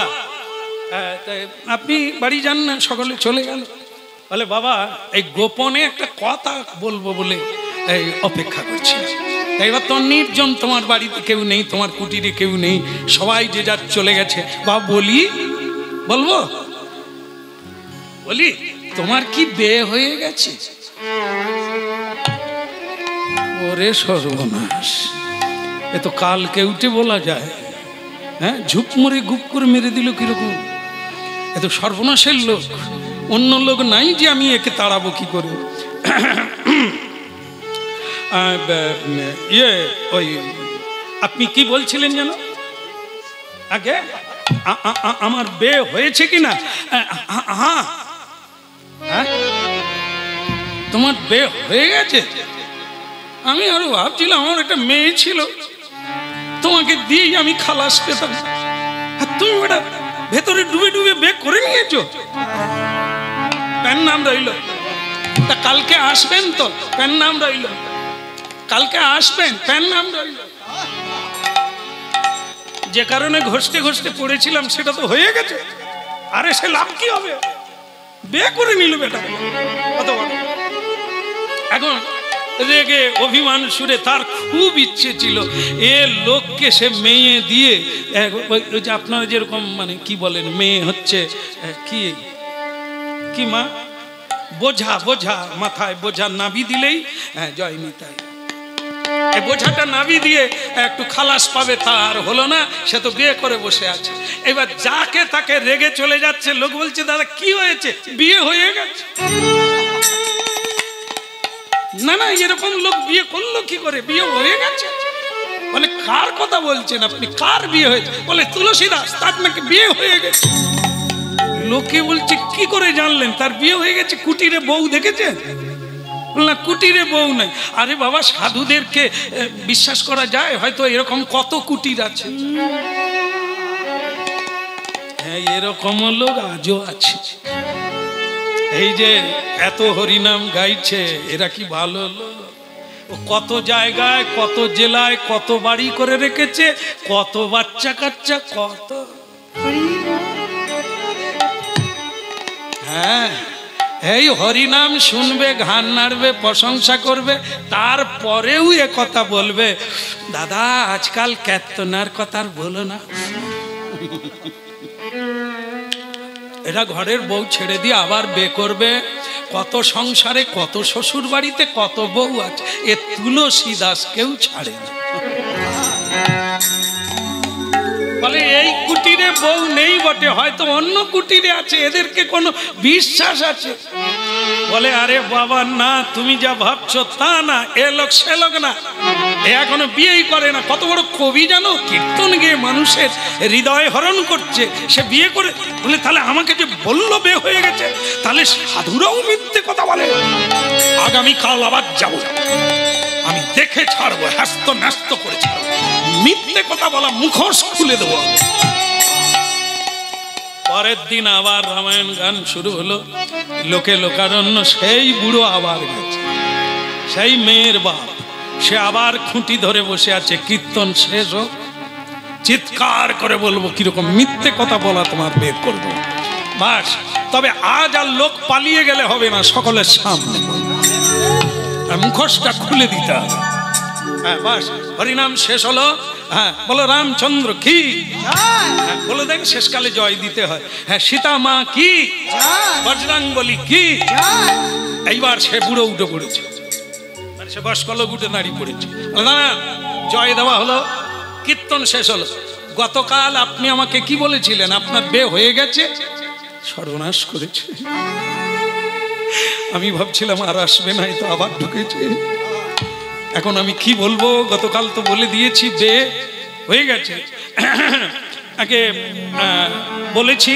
আপনি বাড়ি যান না? সকলে চলে গেল। বলে বাবা এই গোপনে একটা কথা বলবো বলে এই অপেক্ষা করছি। তাই এবার তোর নির্জন, তোমার বাড়িতে কেউ নেই, তোমার কুটিরে কেউ নেই, সবাই যে যার চলে গেছে। বাবা বলি, বলবো? বলি তোমার কি বিয়ে হয়ে গেছে? ওরে সর্বনাশ, এ তো কালকে উঠে বলা যায়। হ্যাঁ, ঝুপ মরে গুপ করে মেরে দিল কিরকম। এ তো সর্বনাশের লোক, অন্য লোক নাই যে আমি একে তাড়াবো কি করে। ইয়ে ওই আপনি কি বলছিলেন যেন আগে, আমার বিয়ে হয়েছে কিনা? হ্যাঁ, তোমার বিয়ে হয়ে গেছে? আমি আরো ভাবছিলাম আমার একটা মেয়ে ছিল, তোমাকে দিয়েই আমি খালাস পেতাম, আর তুমি ওটা ভেতরে ডুবে ডুবে বিয়ে করে নিয়েছো। প্যান নাম রইল, তা কালকে আসবেন তো? প্যান নাম রইল, কালকে আসবেন, প্যান নাম রইল। যে কারণে ঘষতে ঘষতে পড়েছিলাম সেটা তো হয়ে গেছে, আরে সে লাভ কি হবে? বিয়ে করে নিল বেটা, কত বড়। এখন রেগে অভিমান সুরে তার খুব ইচ্ছে ছিল এ লোককে সে মেয়ে দিয়ে, ওই যে আপনারা যেরকম মানে কি বলেন, মেয়ে হচ্ছে কি কি মা, বোঝা, বোঝা মাথায় বোঝা নাবি দিলেই হ্যাঁ জয় নিতাই, এই বোঝাটা নাবি দিয়ে একটু খালাস পাবে, তার হলো না, সে তো বিয়ে করে বসে আছে। এবার যাকে তাকে রেগে চলে যাচ্ছে, লোক বলছে দাদা কি হয়েছে? বিয়ে হয়ে গেছে। না না, এরকম লোক বিয়ে করলো কি করে? বিয়ে হয়ে গেছে বলে কার কথা বলছেন আপনি? কার বিয়ে হয়েছে? বলে তুলসী দাস, তার নাকি বিয়ে হয়ে গেছে। লোকে বলছে কি করে জানলেন তার বিয়ে হয়ে গেছে? কুটিরে বউ দেখেছেন? না, কুটিরে বউ নাই। আরে বাবা, সাধুদেরকে বিশ্বাস করা যায়? হয়তো এরকম কত কুটির আছে। হ্যাঁ, এরকম লোক আজও আছে। এই যে এত হরিনাম গাইছে, এরা কি ভালো লোক? কত জায়গায়, কত জেলায়, কত বাড়ি করে রেখেছে, কত বাচ্চা কাচ্চা, কত। হ্যাঁ, এই হরিনাম শুনবে, ঘান নাড়বে, প্রশংসা করবে, তারপরেও এ কথা বলবে দাদা আজকাল কেতনার কথা আর বলো না। এরা ঘরের বউ ছেড়ে দিয়ে আবার বিয়ে করবে। কত সংসারে, কত শ্বশুর বাড়িতে কত বউ আছে, এ তুলসী দাস কেউ ছাড়ে না। বলে এই কুটিরে বউ নেই বটে, হয়তো অন্য কুটিরে আছে, এদেরকে কোনো বিশ্বাস আছে। বলে আরে বাবা না, তুমি যা ভাবছো তা না, এ লোক সে লোক না, এ এখনো বিয়েই করে না। কত বড় কবি জানো, কীর্তন গিয়ে মানুষের হৃদয় হরণ করছে, সে বিয়ে করে। বলে তাহলে আমাকে যে বললো বিয়ে হয়ে গেছে, তাহলে সাধুরাও মিথ্যে কথা বলে। আগামীকাল আবার যাব, আমি দেখে ছাড়বো, হ্যাস্ত ন্যস্ত করে ছাড়বো, মিথ্যে কথা বলা মুখোশ খুলে দেবো। পরের দিন আবার রামায়ণ গান শুরু হলো, লোকে লোকারণ্য। সেই বুড়ো আবার গেছে, সেই মেয়ের বাপ, সে আবার খুঁটি ধরে বসে আছে। কীর্তন শেষ হোক, চিৎকার করে বলবো কিরকম মিথ্যে কথা বলা তোমার বের করবো। বাস, তবে আজ আর লোক পালিয়ে গেলে হবে না, সকলের সামনে মুখোশটা খুলে দিতে হবে। হ্যাঁ বাস, হরিনাম শেষ হলো। হ্যাঁ বলো রামচন্দ্র কি, বলো দেখ শেষকালে জয় দিতে হয়। হ্যাঁ সীতা মা কি, বজরংবলী কি। এইবার সে বুড়ো উঠে পড়েছে, সে বয়স্কলোক উঠে দাঁড়িয়ে পড়েছে। না জয় দেওয়া হলো, কীর্তন শেষ হলো। গতকাল আপনি আমাকে কি বলেছিলেন? আপনার বিয়ে হয়ে গেছে। সর্বনাশ করেছে। আমি ভাবছিলাম আর আসবে না, তো আবার ঢুকেছে। এখন আমি কি বলবো? গতকাল তো বলে দিয়েছি বিয়ে হয়ে গেছে। আগে বলেছি,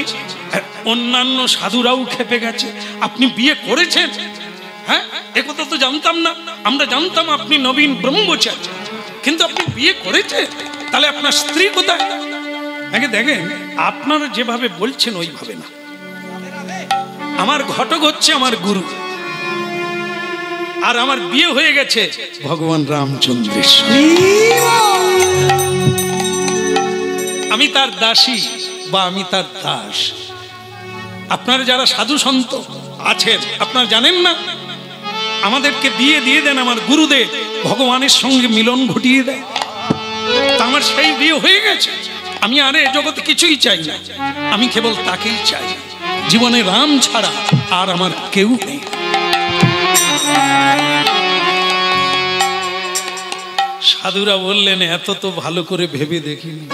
অন্যান্য সাধুরাও খেপে গেছে, আপনি বিয়ে করেছেন। হ্যাঁ, একথা তো জানতাম না। আমরা জানতাম আপনি নবীন ব্রহ্মচারী, কিন্তু আপনি বিয়ে করেছেন, তাহলে আপনার স্ত্রী কোথায়? আগে দেখেন, আপনারা যেভাবে বলছেন ওইভাবে না। আমার ঘটক হচ্ছে আমার গুরু, আর আমার বিয়ে হয়ে গেছে ভগবান রামচন্দ্রের সঙ্গে। আমি তার দাসী বা আমি তার দাস। আপনারা যারা সাধু সন্ত আছেন, আপনারা জানেন না, আমাদেরকে বিয়ে দিয়ে দেন আমার গুরুদেব, ভগবানের সঙ্গে মিলন ঘটিয়ে দেয়। তা আমার সেই বিয়ে হয়ে গেছে। আমি আর এ জগতে কিছুই চাই না, আমি কেবল তাকেই চাই। জীবনে রাম ছাড়া আর আমার কেউ নেই। সাধুরা বললেন এত তো ভালো করে ভেবে দেখিনি,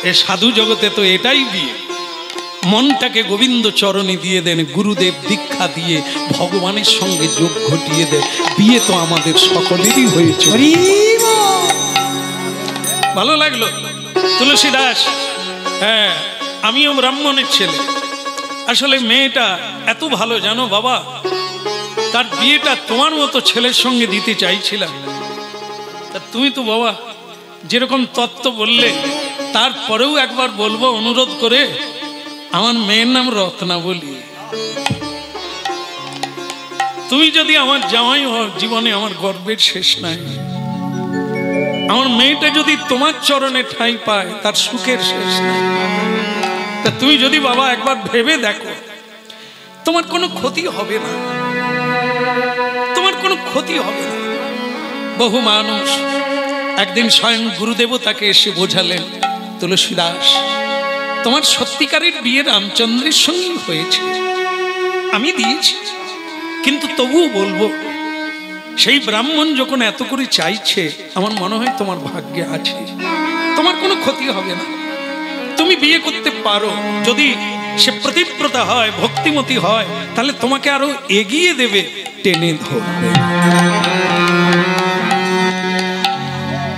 এ সাধু জগতে তো এটাই বিয়ে। মনটাকে গোবিন্দ চরণে দিয়ে দেন, গুরুদেব দীক্ষা দিয়ে ভগবানের সঙ্গে যোগ ঘটিয়ে দেন, বিয়ে তো আমাদের সকলেরই হয়েছে। ভালো লাগলো তুলসী দাস। হ্যাঁ, আমিও ব্রাহ্মণের ছেলে। আসলে মেয়েটা এত ভালো জানো বাবা, তার বিয়েটা তোমার মতো ছেলের সঙ্গে দিতে চাইছিলাম। তা তুমি তো বাবা যেরকম তত্ত্ব বললে, তারপরেও একবার বলবো অনুরোধ করে, আমার মেয়ের নাম রত্নাবলী। তুমি যদি আমার জামাই হও, জীবনে আমার গর্বের শেষ নাই। আমার মেয়েটা যদি তোমার চরণে ঠাঁই পায়, তার সুখের শেষ নাই। তা তুমি যদি বাবা একবার ভেবে দেখো, তোমার কোনো ক্ষতি হবে না, তোমার কোনো ক্ষতি হবে না। বহু মানুষ একদিন স্বয়ং গুরুদেব তাকে এসে বোঝালেন, তুলসী দাস তোমার সত্যিকারের বিয়ে রামচন্দ্রের সঙ্গে হয়েছে, আমি দিয়েছি, কিন্তু তবুও বলবো সেই ব্রাহ্মণ যখন এত করে চাইছে, আমার মনে হয় তোমার ভাগ্যে আছে, তোমার কোনো ক্ষতি হবে না, তুমি বিয়ে করতে পারো। যদি সে প্রতিব্রতা হয়, ভক্তিমতী হয়, তাহলে তোমাকে আরো এগিয়ে দেবে, টেনে ধরবে।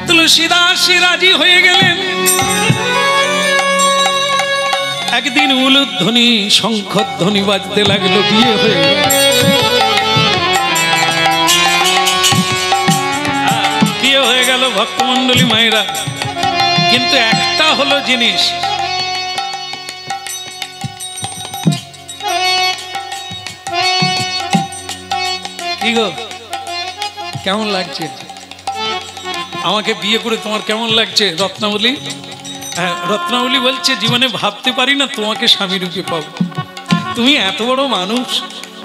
তুলসী দাস রাজি হয়ে গেলেন। একদিন উলুধ্বনি শঙ্খধ্বনি বাজতে লাগলো, বিয়ে হয়ে গেল। বিয়ে হয়ে গেল ভক্তমণ্ডলী মায়েরা। কিন্তু একটা হলো জিনিস, কি গো কেমন লাগছে আমাকে বিয়ে করে, তোমার কেমন লাগছে রত্নাবলী? হ্যাঁ, রত্নাবলী বলছে জীবনে ভাবতে পারি না তোমাকে স্বামী রূপে পাবো। তুমি এত বড় মানুষ,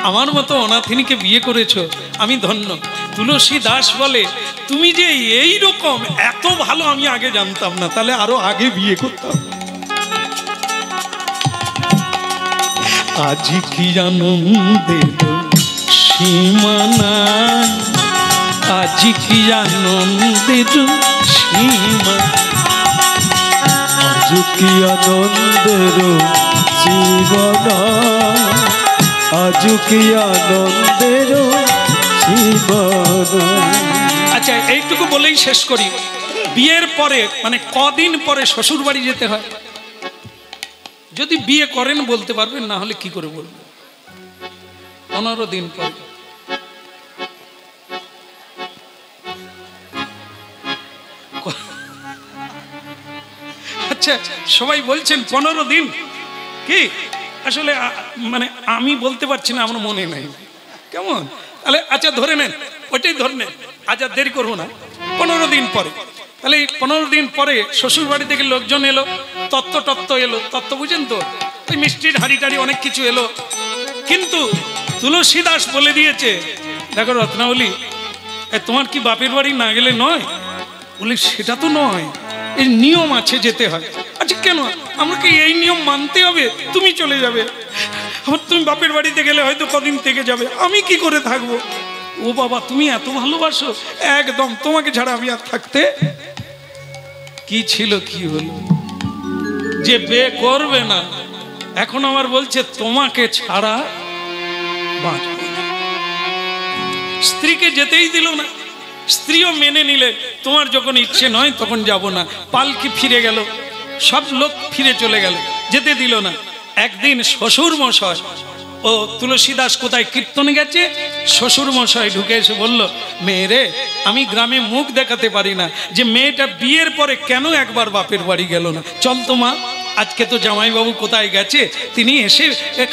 আমার মতো অনাথিনীকে বিয়ে করেছো, আমি ধন্য। তুলসী দাস বলে তুমি যে এই রকম এত ভালো আমি আগে জানতাম না, তাহলে আরো আগে বিয়ে করতাম। আজি কি আনন্দের সীমানা, আজি কি আনন্দের সীমা, আজ কি আনন্দের জীবন, আজ কি আনন্দের জীবন। আচ্ছা, এইটুকু বলেই শেষ করি। বিয়ের পরে মানে কদিন পরে শ্বশুর বাড়ি যেতে হয়? যদি বিয়ে করেন বলতে পারবেন, না হলে কি করে বলবেন? 15 দিন পরে। আচ্ছা, সবাই বলছেন 15 দিন কি? আসলে মানে আমি বলতে পারছি না, আমার মনে নাই। কেমন? তাহলে আচ্ছা ধরে নেন, ওইটাই ধরে নেন, আজ আর দেরি করবো না। 15 দিন পরে, তাহলে 15 দিন পরে শ্বশুর বাড়ি থেকে লোকজন এলো, তত্ত্ব এলো। তত্ত্ব বুঝেন তো, ওই মিষ্টির হাঁড়ি টাড়ি অনেক কিছু এলো। কিন্তু তুলসী দাস বলে দিয়েছে, দেখো রত্নাবলী, তোমার কি বাপের বাড়ি না গেলে নয়? বলি সেটা তো নয়, এই নিয়ম আছে, যেতে হয়। আচ্ছা কেন? আমাকে এই নিয়ম মানতে হবে? তুমি চলে যাবে, আবার তুমি বাপের বাড়িতে গেলে হয়তো কদিন থেকে যাবে, আমি কি করে থাকবো? ও বাবা, তুমি এত ভালোবাসো? একদম, তোমাকে ছাড়া আমি আর থাকতে। কি ছিল কি হলো, যে বিয়ে করবে না এখন আমার বলছে তোমাকে ছাড়া বাঁচব না। স্ত্রীকে যেতেই দিল না, স্ত্রীও মেনে নিলে তোমার যখন ইচ্ছে নয় তখন যাব না। পালকি ফিরে গেল, সব লোক ফিরে চলে গেল, যেতে দিল না। একদিন শ্বশুর মশাই, ও তুলসী দাস কোথায় কীর্তনে গেছে, শ্বশুর মশাই ঢুকে এসে বলল, মেয়েরে, আমি গ্রামে মুখ দেখাতে পারি না, যে মেয়েটা বিয়ের পরে কেন একবার বাপের বাড়ি গেল না। চল তো মা, আজকে তো জামাইবাবু কোথায় গেছে, তিনি এসে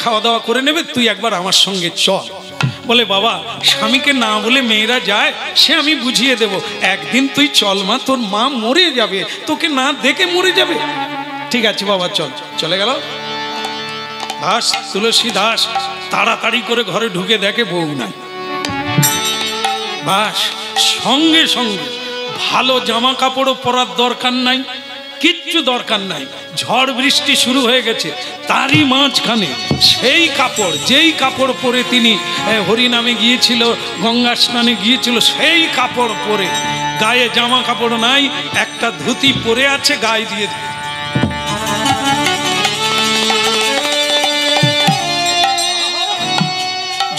খাওয়া দাওয়া করে নেবে, তুই একবার আমার সঙ্গে চল। বলে বাবা, স্বামীকে না বলে মেয়েরা যায়, সে আমি বুঝিয়ে দেব, একদিন তুই চল মা, তোর মা মরে যাবে, তোকে না দেখে মরে যাবে। ঠিক আছে বাবা, চল। চলে গেল। দাস তুলসী দাস তাড়াতাড়ি করে ঘরে ঢুকে দেখে বউ নাই। বাস সঙ্গে সঙ্গে ভালো জামা কাপড়ও পরার দরকার নাই, কিচ্ছু দরকার নাই। ঝড় বৃষ্টি শুরু হয়ে গেছে, তারই মাঝখানে সেই কাপড়, যেই কাপড় পরে তিনি হরিনামে গিয়েছিল, গঙ্গা স্নানে গিয়েছিল, সেই কাপড় পরে গায়ে জামা কাপড় নাই, একটা ধুতি পরে আছে, গায়ে দিয়ে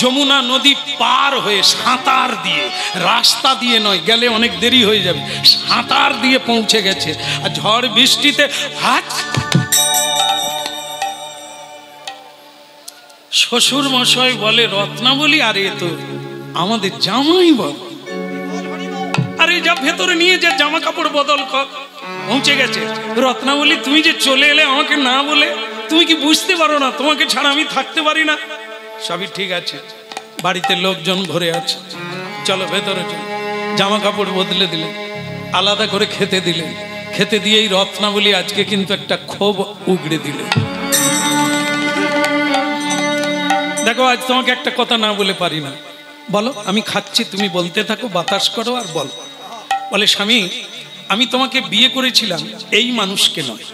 যমুনা নদী পার হয়ে সাঁতার দিয়ে, রাস্তা দিয়ে নয়, গেলে অনেক দেরি হয়ে যাবে, সাঁতার দিয়ে পৌঁছে গেছে। আর ঝড় বৃষ্টিতে হাত শ্বশুর মশাই বলে রত্নাবলী, আরে তো আমাদের জামাই বল, আরে যা ভেতরে নিয়ে যা, জামা কাপড় বদল কর। পৌঁছে গেছে। রত্নাবলী, তুমি যে চলে এলে আমাকে না বলে, তুমি কি বুঝতে পারো না তোমাকে ছাড়া আমি থাকতে পারি না? সবই ঠিক আছে, বাড়িতে লোকজন ভরে আছে, চলো ভেতরে চলো। জামা কাপড় বদলে দিলেন, আলাদা করে খেতে দিলেন, খেতে দিয়েই রত্নাবলী আজকে কিন্তু একটা ক্ষোভ উগড়ে দিলেন। দেখো, আজ তোমাকে একটা কথা না বলে পারি না, বলো। আমি খাচ্ছি, তুমি বলতে থাকো, বাতাস করো আর বলো। বলে, স্বামী, আমি তোমাকে বিয়ে করেছিলাম এই মানুষকে নয়,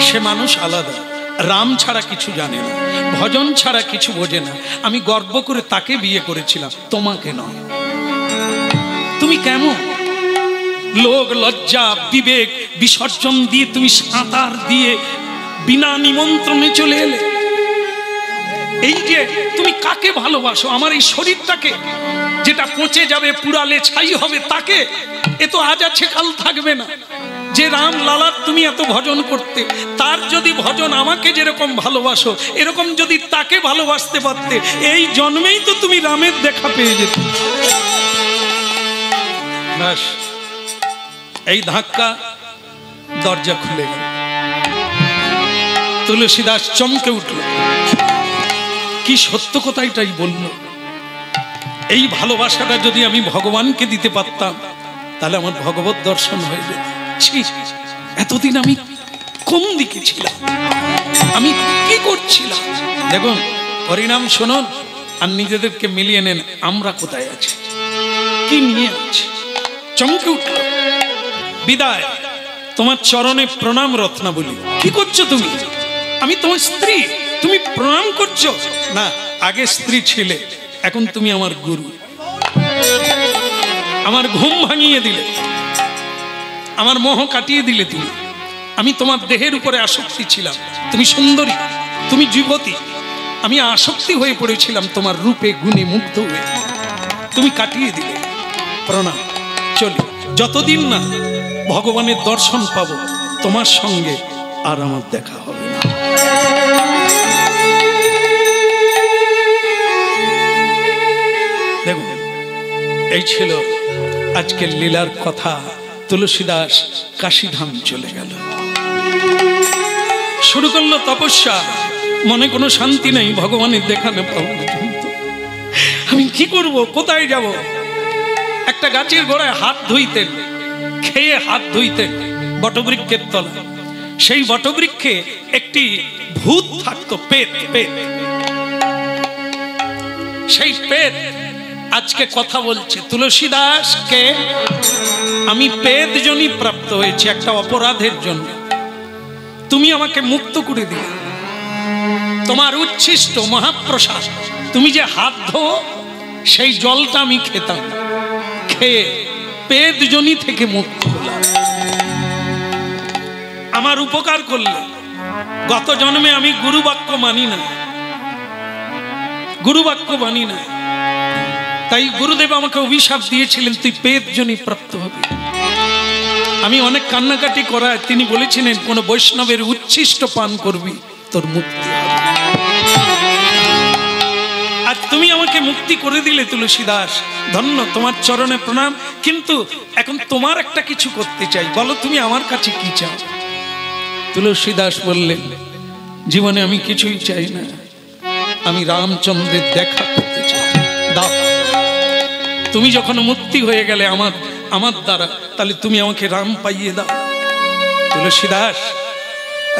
সে মানুষ আলাদা, রাম ছাড়া কিছু জানে না, ভজন ছাড়া কিছু বোঝে না। আমি গর্ব করে তাকে বিয়ে করেছিলাম, তোমাকে নয়। তুমি কেমন লোক লজ্জা বিবেক বিসর্জন দিয়ে তুমি সাঁতার দিয়ে বিনা নিমন্ত্রণে চলে এলে। এই যে তুমি কাকে ভালোবাসো, আমার এই শরীরটাকে, যেটা পচে যাবে, পুড়ালে ছাই হবে, তাকে? এ তো আজ আছে কাল থাকবে না। যে রাম লালার তুমি এত ভজন করতে, তার যদি ভজন আমাকে যেরকম ভালোবাসো, এরকম যদি তাকে ভালোবাসতে পারতে, এই জন্মেই তো তুমি রামের দেখা পেয়ে যেতে। ব্যাস, এই ধাক্কা, দরজা খুলে গেল। তুলসীদাস চমকে উঠল, কি সত্য কথাটাই বলল। এই ভালোবাসাটা যদি আমি ভগবানকে দিতে পারতাম, তাহলে আমার ভগবত দর্শন হয়ে যেত। এতদিন আমি কোন দিকে ছিলাম, আমি কি করছিলাম? দেখুন, হরিনাম শুনুন আর নিজেদেরকে মিলিয়ে নেন, আমরা কোথায় আছি, কি নিয়ে আছি। চমকে উঠল, বিদায়, তোমার চরণে প্রণাম রত্নাবলী। কি করছো তুমি? আমি তোমার স্ত্রী, তুমি প্রণাম করছো? না, আগে স্ত্রী ছিলে, এখন তুমি আমার গুরু। আমার ঘুম ভাঙিয়ে দিলে, আমার মোহ কাটিয়ে দিলে তুমি। আমি তোমার দেহের উপরে আসক্তি ছিলাম, তুমি সুন্দরী, তুমি যুবতী, আমি আসক্তি হয়ে পড়েছিলাম তোমার রূপে গুণে মুগ্ধ হয়ে, তুমি কাটিয়ে দিলে। প্রণাম, চলি। যতদিন না ভগবানের দর্শন পাবো, তোমার সঙ্গে আর আমার দেখা হবে না। দেখুন, এই ছিল আজকের লীলার কথা। তুলসীদাস কাশীধাম চলে গেল, শুরু করলো তপস্যা। মনে কোনো শান্তি নেই, ভগবানের দেখা না পাবো পর্যন্ত। আমি কি করব, কোথায় যাব? একটা গাছের গোড়ায় হাত ধুইতেন, খেয়ে হাত ধুইতেন, বটবৃক্ষের তলা। সেই বটবৃক্ষে একটি ভূত থাকতো, পেট। সেই পেট আজকে কথা বলছে, তুলসীদাসকে আমি পেট জনই প্রাপ্ত হয়েছি একটা অপরাধের জন্য, তুমি আমাকে মুক্ত করে দিলে। তোমার উচ্ছিষ্ট মহাপ্রসাদ, তুমি যে হাত ধো, সেই জলটা আমি খেতাম, খেয়ে পেট জনি থেকে মুক্ত হলাম। আমার উপকার করলে। গত জন্মে আমি গুরু বাক্য মানি না, গুরু বাক্য মানি না, তাই গুরুদেব আমাকে অভিশাপ দিয়েছিলেন, তুই পেট জনি প্রাপ্ত হবি। আমি অনেক কান্নাকাটি করায় তিনি বলেছিলেন, কোন বৈষ্ণবের উচ্ছিষ্ট পান করবি, তোর মুক্তি হবে। আর তুমি আমাকে মুক্তি করে দিলে তুলসীদাস, ধন্য, তোমার চরণে প্রণাম। কিন্তু এখন তোমার একটা কিছু করতে চাই, বলো তুমি আমার কাছে কি চাও? তুলসীদাস বললেন, জীবনে আমি কিছুই চাই না, আমি রামচন্দ্রের দেখা করতে চাই, দাও। তুমি যখন মুক্তি হয়ে গেলে আমার দ্বারা, তাহলে তুমি আমাকে রাম পাইয়ে দাও। তুলসীদাস,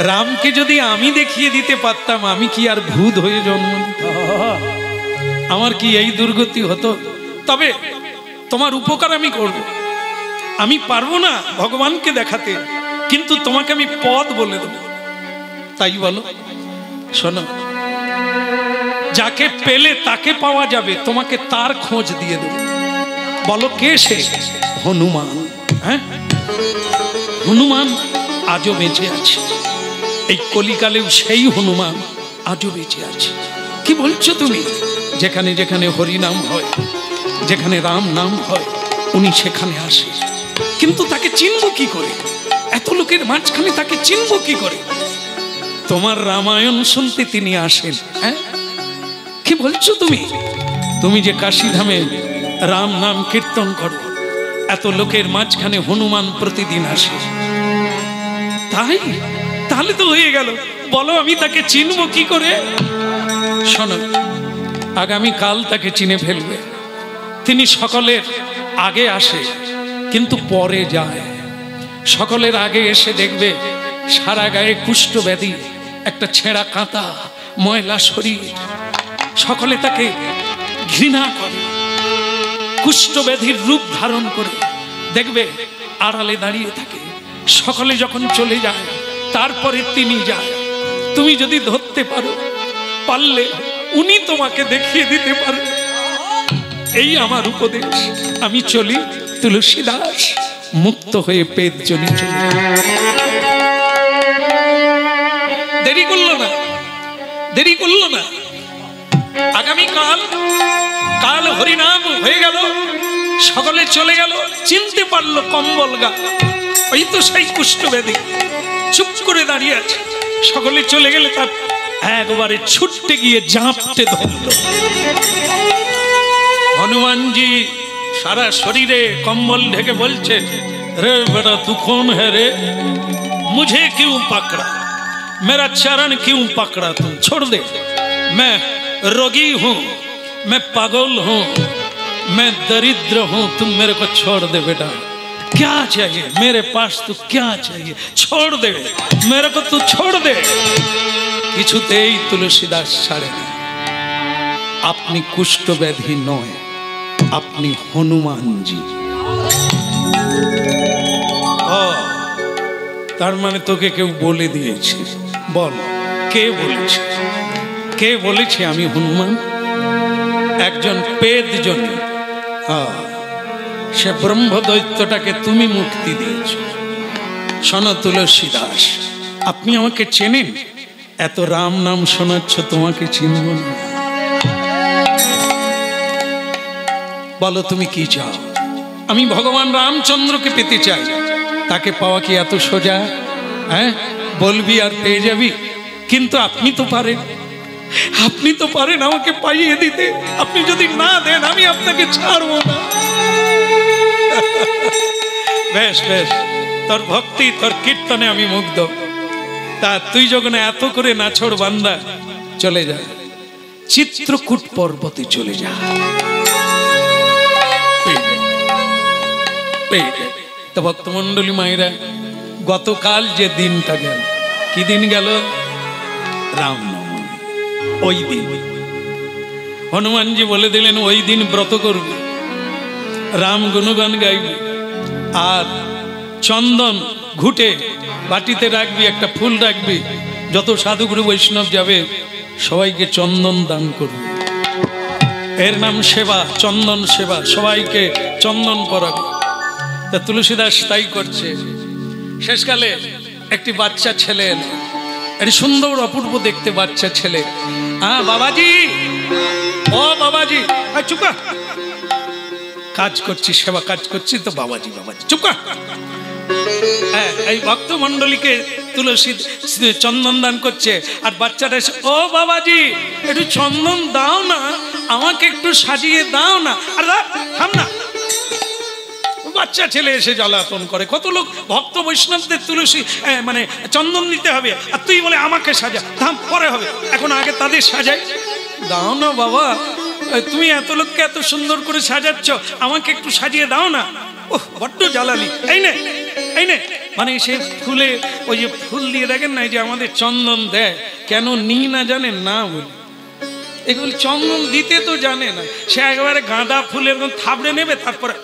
রামকে যদি আমি দেখিয়ে দিতে পারতাম, আমি কি আর ভূত হয়ে জন্ম নিতাম? আমার কি এই দুর্গতি হতো? তবে তোমার উপকার আমি করব। আমি পারবো না ভগবানকে দেখাতে, কিন্তু তোমাকে আমি পদ বলে দেব। তাই বলো, শোনো, যাকে পেলে তাকে পাওয়া যাবে, তোমাকে তার খোঁজ দিয়ে দেব। বলো কে সে? হনুমান। হ্যাঁ, হনুমান আজও বেঁচে আছে। এই কলিকালেও সেই হনুমান আজও বেঁচে আছে। কি বলছো তুমি? যেখানে যেখানে হরিনাম হয়, যেখানে রাম নাম হয়, উনি সেখানে আসে। কিন্তু তাকে চিনব কি করে? এত লোকের মাঝখানে তাকে চিনব কি করে? তোমার রামায়ণ শুনতে তিনি আসেন। হ্যাঁ, কি বলছো তুমি? তুমি যে কাশীধামে রাম নাম কীর্তন করো, এত লোকের মাঝখানে হনুমান প্রতিদিন আসে। তাই? তাহলে তো হয়ে গেল। বলো আমি তাকে চিনব কি করে? শোনো, আগামীকাল তাকে চিনে ফেলবে। তিনি সকলের আগে আসে কিন্তু পরে যায়। সকলের আগে এসে দেখবে সারা গায়ে কুষ্ঠ ব্যাধি, একটা ছেঁড়া কাঁথা, ময়লা শরীর। সকলে তাকে ঘৃণা করে, কুষ্ঠ ব্যাধির রূপ ধারণ করে। দেখবে আড়ালে দাঁড়িয়ে থাকে। সকলে যখন চলে যায় তারপরে তিনি যায়। তুমি যদি ধরতে পারো, পারলে উনি তোমাকে দেখিয়ে দিতে পারে। এই আমার উপদেশ। আমি চলি, তুলসীদাস মুক্ত হয়ে পেট জনি চলে। দেরি করলো না, দেরি করলো না। আগামীকাল কাল হরিনাম হয়ে গেল, সকলে চলে গেল। চিনতে পারলো কম্বল গা, ওই তো সেই কুষ্ঠব্যাধি চুপ করে দাঁড়িয়ে আছে। সকলে চলে গেলে তার একবারে ছুটতে গিয়ে জাঁপতে ধরল। হনুমানজি সারা শরীরে কম্বল ঢেকে বলছে, রে বেটা তু কौन है रे? मुझे क्यों पकड़ा? मेरा चरण क्यों पकड़ा? तुम छोड़ दे। मैं रोगी हूँ, मैं पागल हूँ, मैं दरिद्र हूँ, तुम मेरे को छोड़ दे बेटा। क्या चाहिए मेरे पास? तू क्या चाहिए? छोड़ दे मेरे को, तू छोड़ दे। কিছুতেই তুলসীদাস ছাড়ে না। আপনি কুষ্ঠব্যাধি নয়, আপনি হনুমানজি। তার মানে তোকে কেউ বলে দিয়েছে। বল কে বলেছে? কে বলেছে আমি হনুমান? একজন পেদজনী, সে ব্রহ্মদৈত্যটাকে তুমি মুক্তি দিয়েছ। শোনো তুলসীদাস, আপনি আমাকে চেনেন? এত রাম নাম শোনাচ্ছ, তোমাকে চিনব না? বলো তুমি কি চাও? আমি ভগবান রামচন্দ্রকে পেতে চাই। তাকে পাওয়া কি এত সোজা? হ্যাঁ, বলবি আর পেয়ে যাবি। কিন্তু আপনি তো পারেন, আপনি তো পারেন আমাকে পাইয়ে দিতে। আপনি যদি না দেন আমি আপনাকে ছাড়বো না। বেশ বেশ, তোর ভক্তি তোর কীর্তনে আমি মুগ্ধ। তা তুই যখন এত করে নাছোড় বান্দা, চলে যা চিত্রকূট পর্বতে চলে যা। তো ভক্তমন্ডলী মায়েরা, গতকাল যে দিনটা গেল, কি দিন গেল? রামনবমী। ওই দিন হনুমানজি বলে দিলেন ওই দিন ব্রত করবে, রাম গুণগান গাইবে, আর চন্দন ঘুটে বাটিতে রাখবি, একটা ফুল রাখবি। যত সাধুগুরু বৈষ্ণব যাবে সবাইকে চন্দন দান করবে। এর নাম সেবা, চন্দন সেবা। সবাইকে চন্দন পরাবে। তা তুলসীদাস তাই করছে। শেষকালে একটি বাচ্চা ছেলে এলো, একটি সুন্দর অপূর্ব দেখতে বাচ্চা ছেলে। হ্যাঁ বাবাজি, ও বাবাজি, চুপ, কাজ করছি, সেবা কাজ করছি তো বাবাজি বাবাজি চুপ। হ্যাঁ, এই ভক্ত মন্ডলীকে তুলসী চন্দন দান করছে। আর বাচ্চাটা এসে, ও বাবাজি একটু চন্দন দাও না, আমাকে একটু সাজিয়ে দাও না। আর থাম না, বাচ্চা ছেলে এসে জ্বালাতন করে। কত লোক ভক্ত বৈষ্ণবদের তুলসী মানে চন্দন দিতে হবে, আর তুই বলে আমাকে সাজা। থাম, পরে হবে, এখন আগে তাদের সাজাই। দাও না বাবা, তুমি এত লোককে এত সুন্দর করে সাজাচ্ছ, আমাকে একটু সাজিয়ে দাও না। ওহ বড্ড জ্বালালি। এই নে এই নে, মানে সে ফুলে, ওই যে ফুল দিয়ে দেখেন না, এই যে আমাদের চন্দন দেয়, কেন নি না জানেন? না বলি এগুলো চন্দন দিতে তো জানে না। সে একেবারে গাঁদা ফুল এরকম থাবড়ে নেবে, তারপরে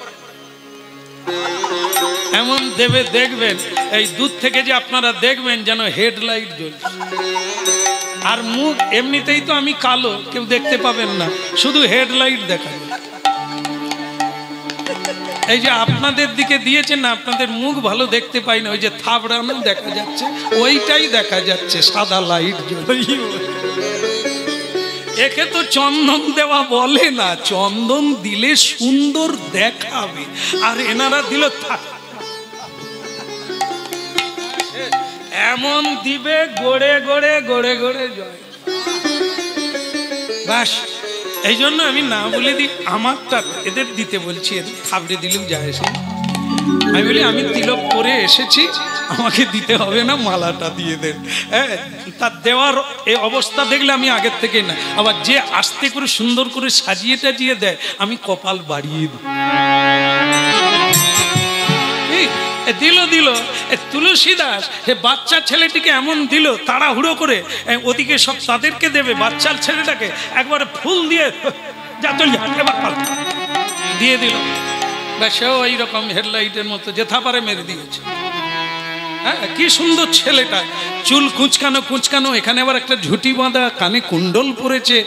এমন দেবে, দেখবেন এই দূর থেকে যে আপনারা দেখবেন যেন হেডলাইট জ্বলছে। আর মুখ এমনিতেই তো আমি কালো, কেউ দেখতে পাবেন না, শুধু হেডলাইট দেখা যায়। এই যে আপনাদের দিকে দিয়েছেন না, আপনাদের মুখ ভালো দেখতে পাই না, ওই যে থাবড়ানো দেখা যাচ্ছে, ওইটাই দেখা যাচ্ছে সাদা লাইট জ্বলে। একে তো চন্দন দেওয়া বলে না, চন্দন দিলে সুন্দর দেখাবে, আর এনারা দিল এমন দিবে গড়ে গড়ে গড়ে গড়ে জয়। বাস এই জন্য আমি না বলে দিই, আমারটা এদের দিতে বলছি, এদের থাবড়ে দিলেও যায় এসে। আমি বলি আমি তিলক করে এসেছি, আমাকে দিতে হবে না, মালাটা দিয়ে দেন। হ্যাঁ, তার দেওয়ার এই অবস্থা দেখলে আমি আগের থেকে না, আবার যে আস্তে করে সুন্দর করে সাজিয়ে টাজিয়ে দেয় আমি কপাল বাড়িয়ে দিই। দিল দিল তুলসী দাস বাচ্চা ছেলেটিকে এমন দিল তাড়াহুড়ো করে, ওদিকে সব তাদেরকে দেবে, বাচ্চার ছেলেটাকে একবারে ফুল দিয়ে যা চল দিয়ে দিল। সেও এইরকম হেডলাইটের মতো যেথা পারে মেরে দিয়েছে। হ্যাঁ, কি সুন্দর ছেলেটা, চুল কুঁচকানো কুঁচকানো, এখানে আবার একটা ঝুটি বাঁধা, কানে কুণ্ডল পরেছে,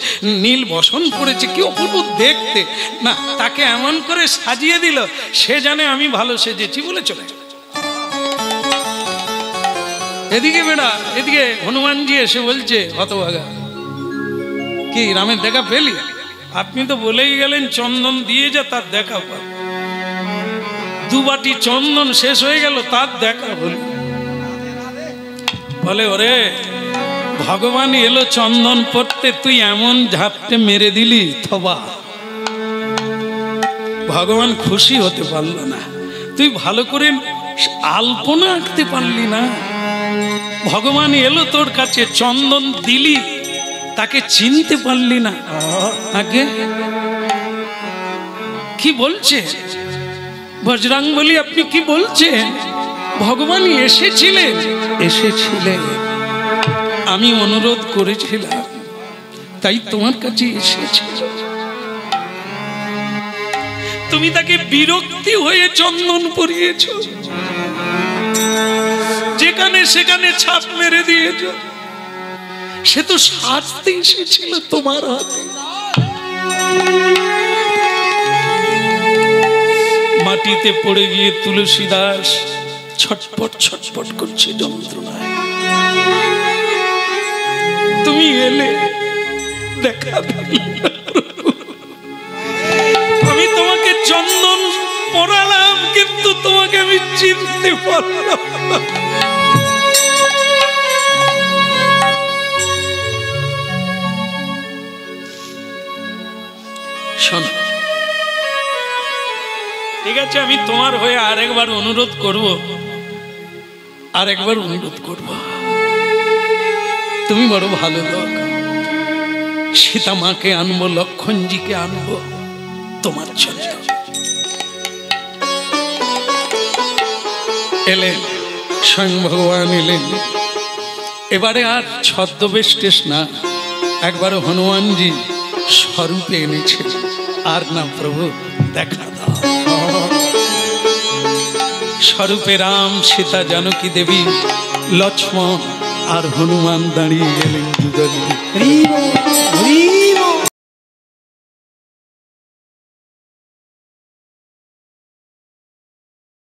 নীল বসন পরেছে, কি অপূর্ব দেখতে না। তাকে এমন করে সাজিয়ে দিল, সে জানে আমি ভালো সেজেছি বলে চলে। এদিকে বেড়া, এদিকে হনুমানজি এসে বলছে, হতভাগা কি রামের দেখা পেলি? আপনি তো বলেই গেলেন চন্দন দিয়ে যা, তার দেখা পাবে। দুবাটি চন্দন শেষ হয়ে গেল, তার দেখা হল। বলে ওরে ভগবান এলো চন্দন পড়তে, তুই এমন ঝাপটে মেরে দিলি, থবা ভগবান খুশি হতে পারলো না। তুই ভালো করে আলপনা আঁকতে পারলি না। ভগবান এলো তোর কাছে, চন্দন দিলি, তাকে চিনতে পারলি না। আগে কি বলছে বজরংবলী, আপনি কি বলছেন? ভগবান এসেছিলেন, এসেছিলেন, আমি অনুরোধ করেছিলাম তাই তোমার কাছে এসেছিল। তুমি তাকে বিরক্তি হয়ে চন্দন পরিয়েছ, যেখানে সেখানে ছাপ মেরে দিয়েছ। সে তো সাজতে এসেছিল তোমার হাতে। মাটিতে পড়ে গিয়ে তুলসী দাস ছটপট ছটপট করছে যন্ত্রণায়। তুমি এলে দেখা, আমি তোমাকে চন্দন পরালাম, কিন্তু তোমাকে আমি চিনতে পারলাম না। শোনো, ঠিক আছে, আমি তোমার হয়ে আরেকবার অনুরোধ করব, আরেকবার অনুরোধ করব। তুমি বড় ভালো লোক, সীতা মাকে আনবো, লক্ষণজিকে আনবো তোমার জন্য। এলেন, স্বয়ং ভগবান এলেন। এবারে আর ছদ্মবেশ না, একবার হনুমানজি স্বরূপে এনেছে। আর না প্রভু দেখা দাও। স্বরূপে রাম, সীতা, জানকী দেবী, লক্ষ্মণ আর হনুমান দাঁড়িয়ে গেলেন দুজনে।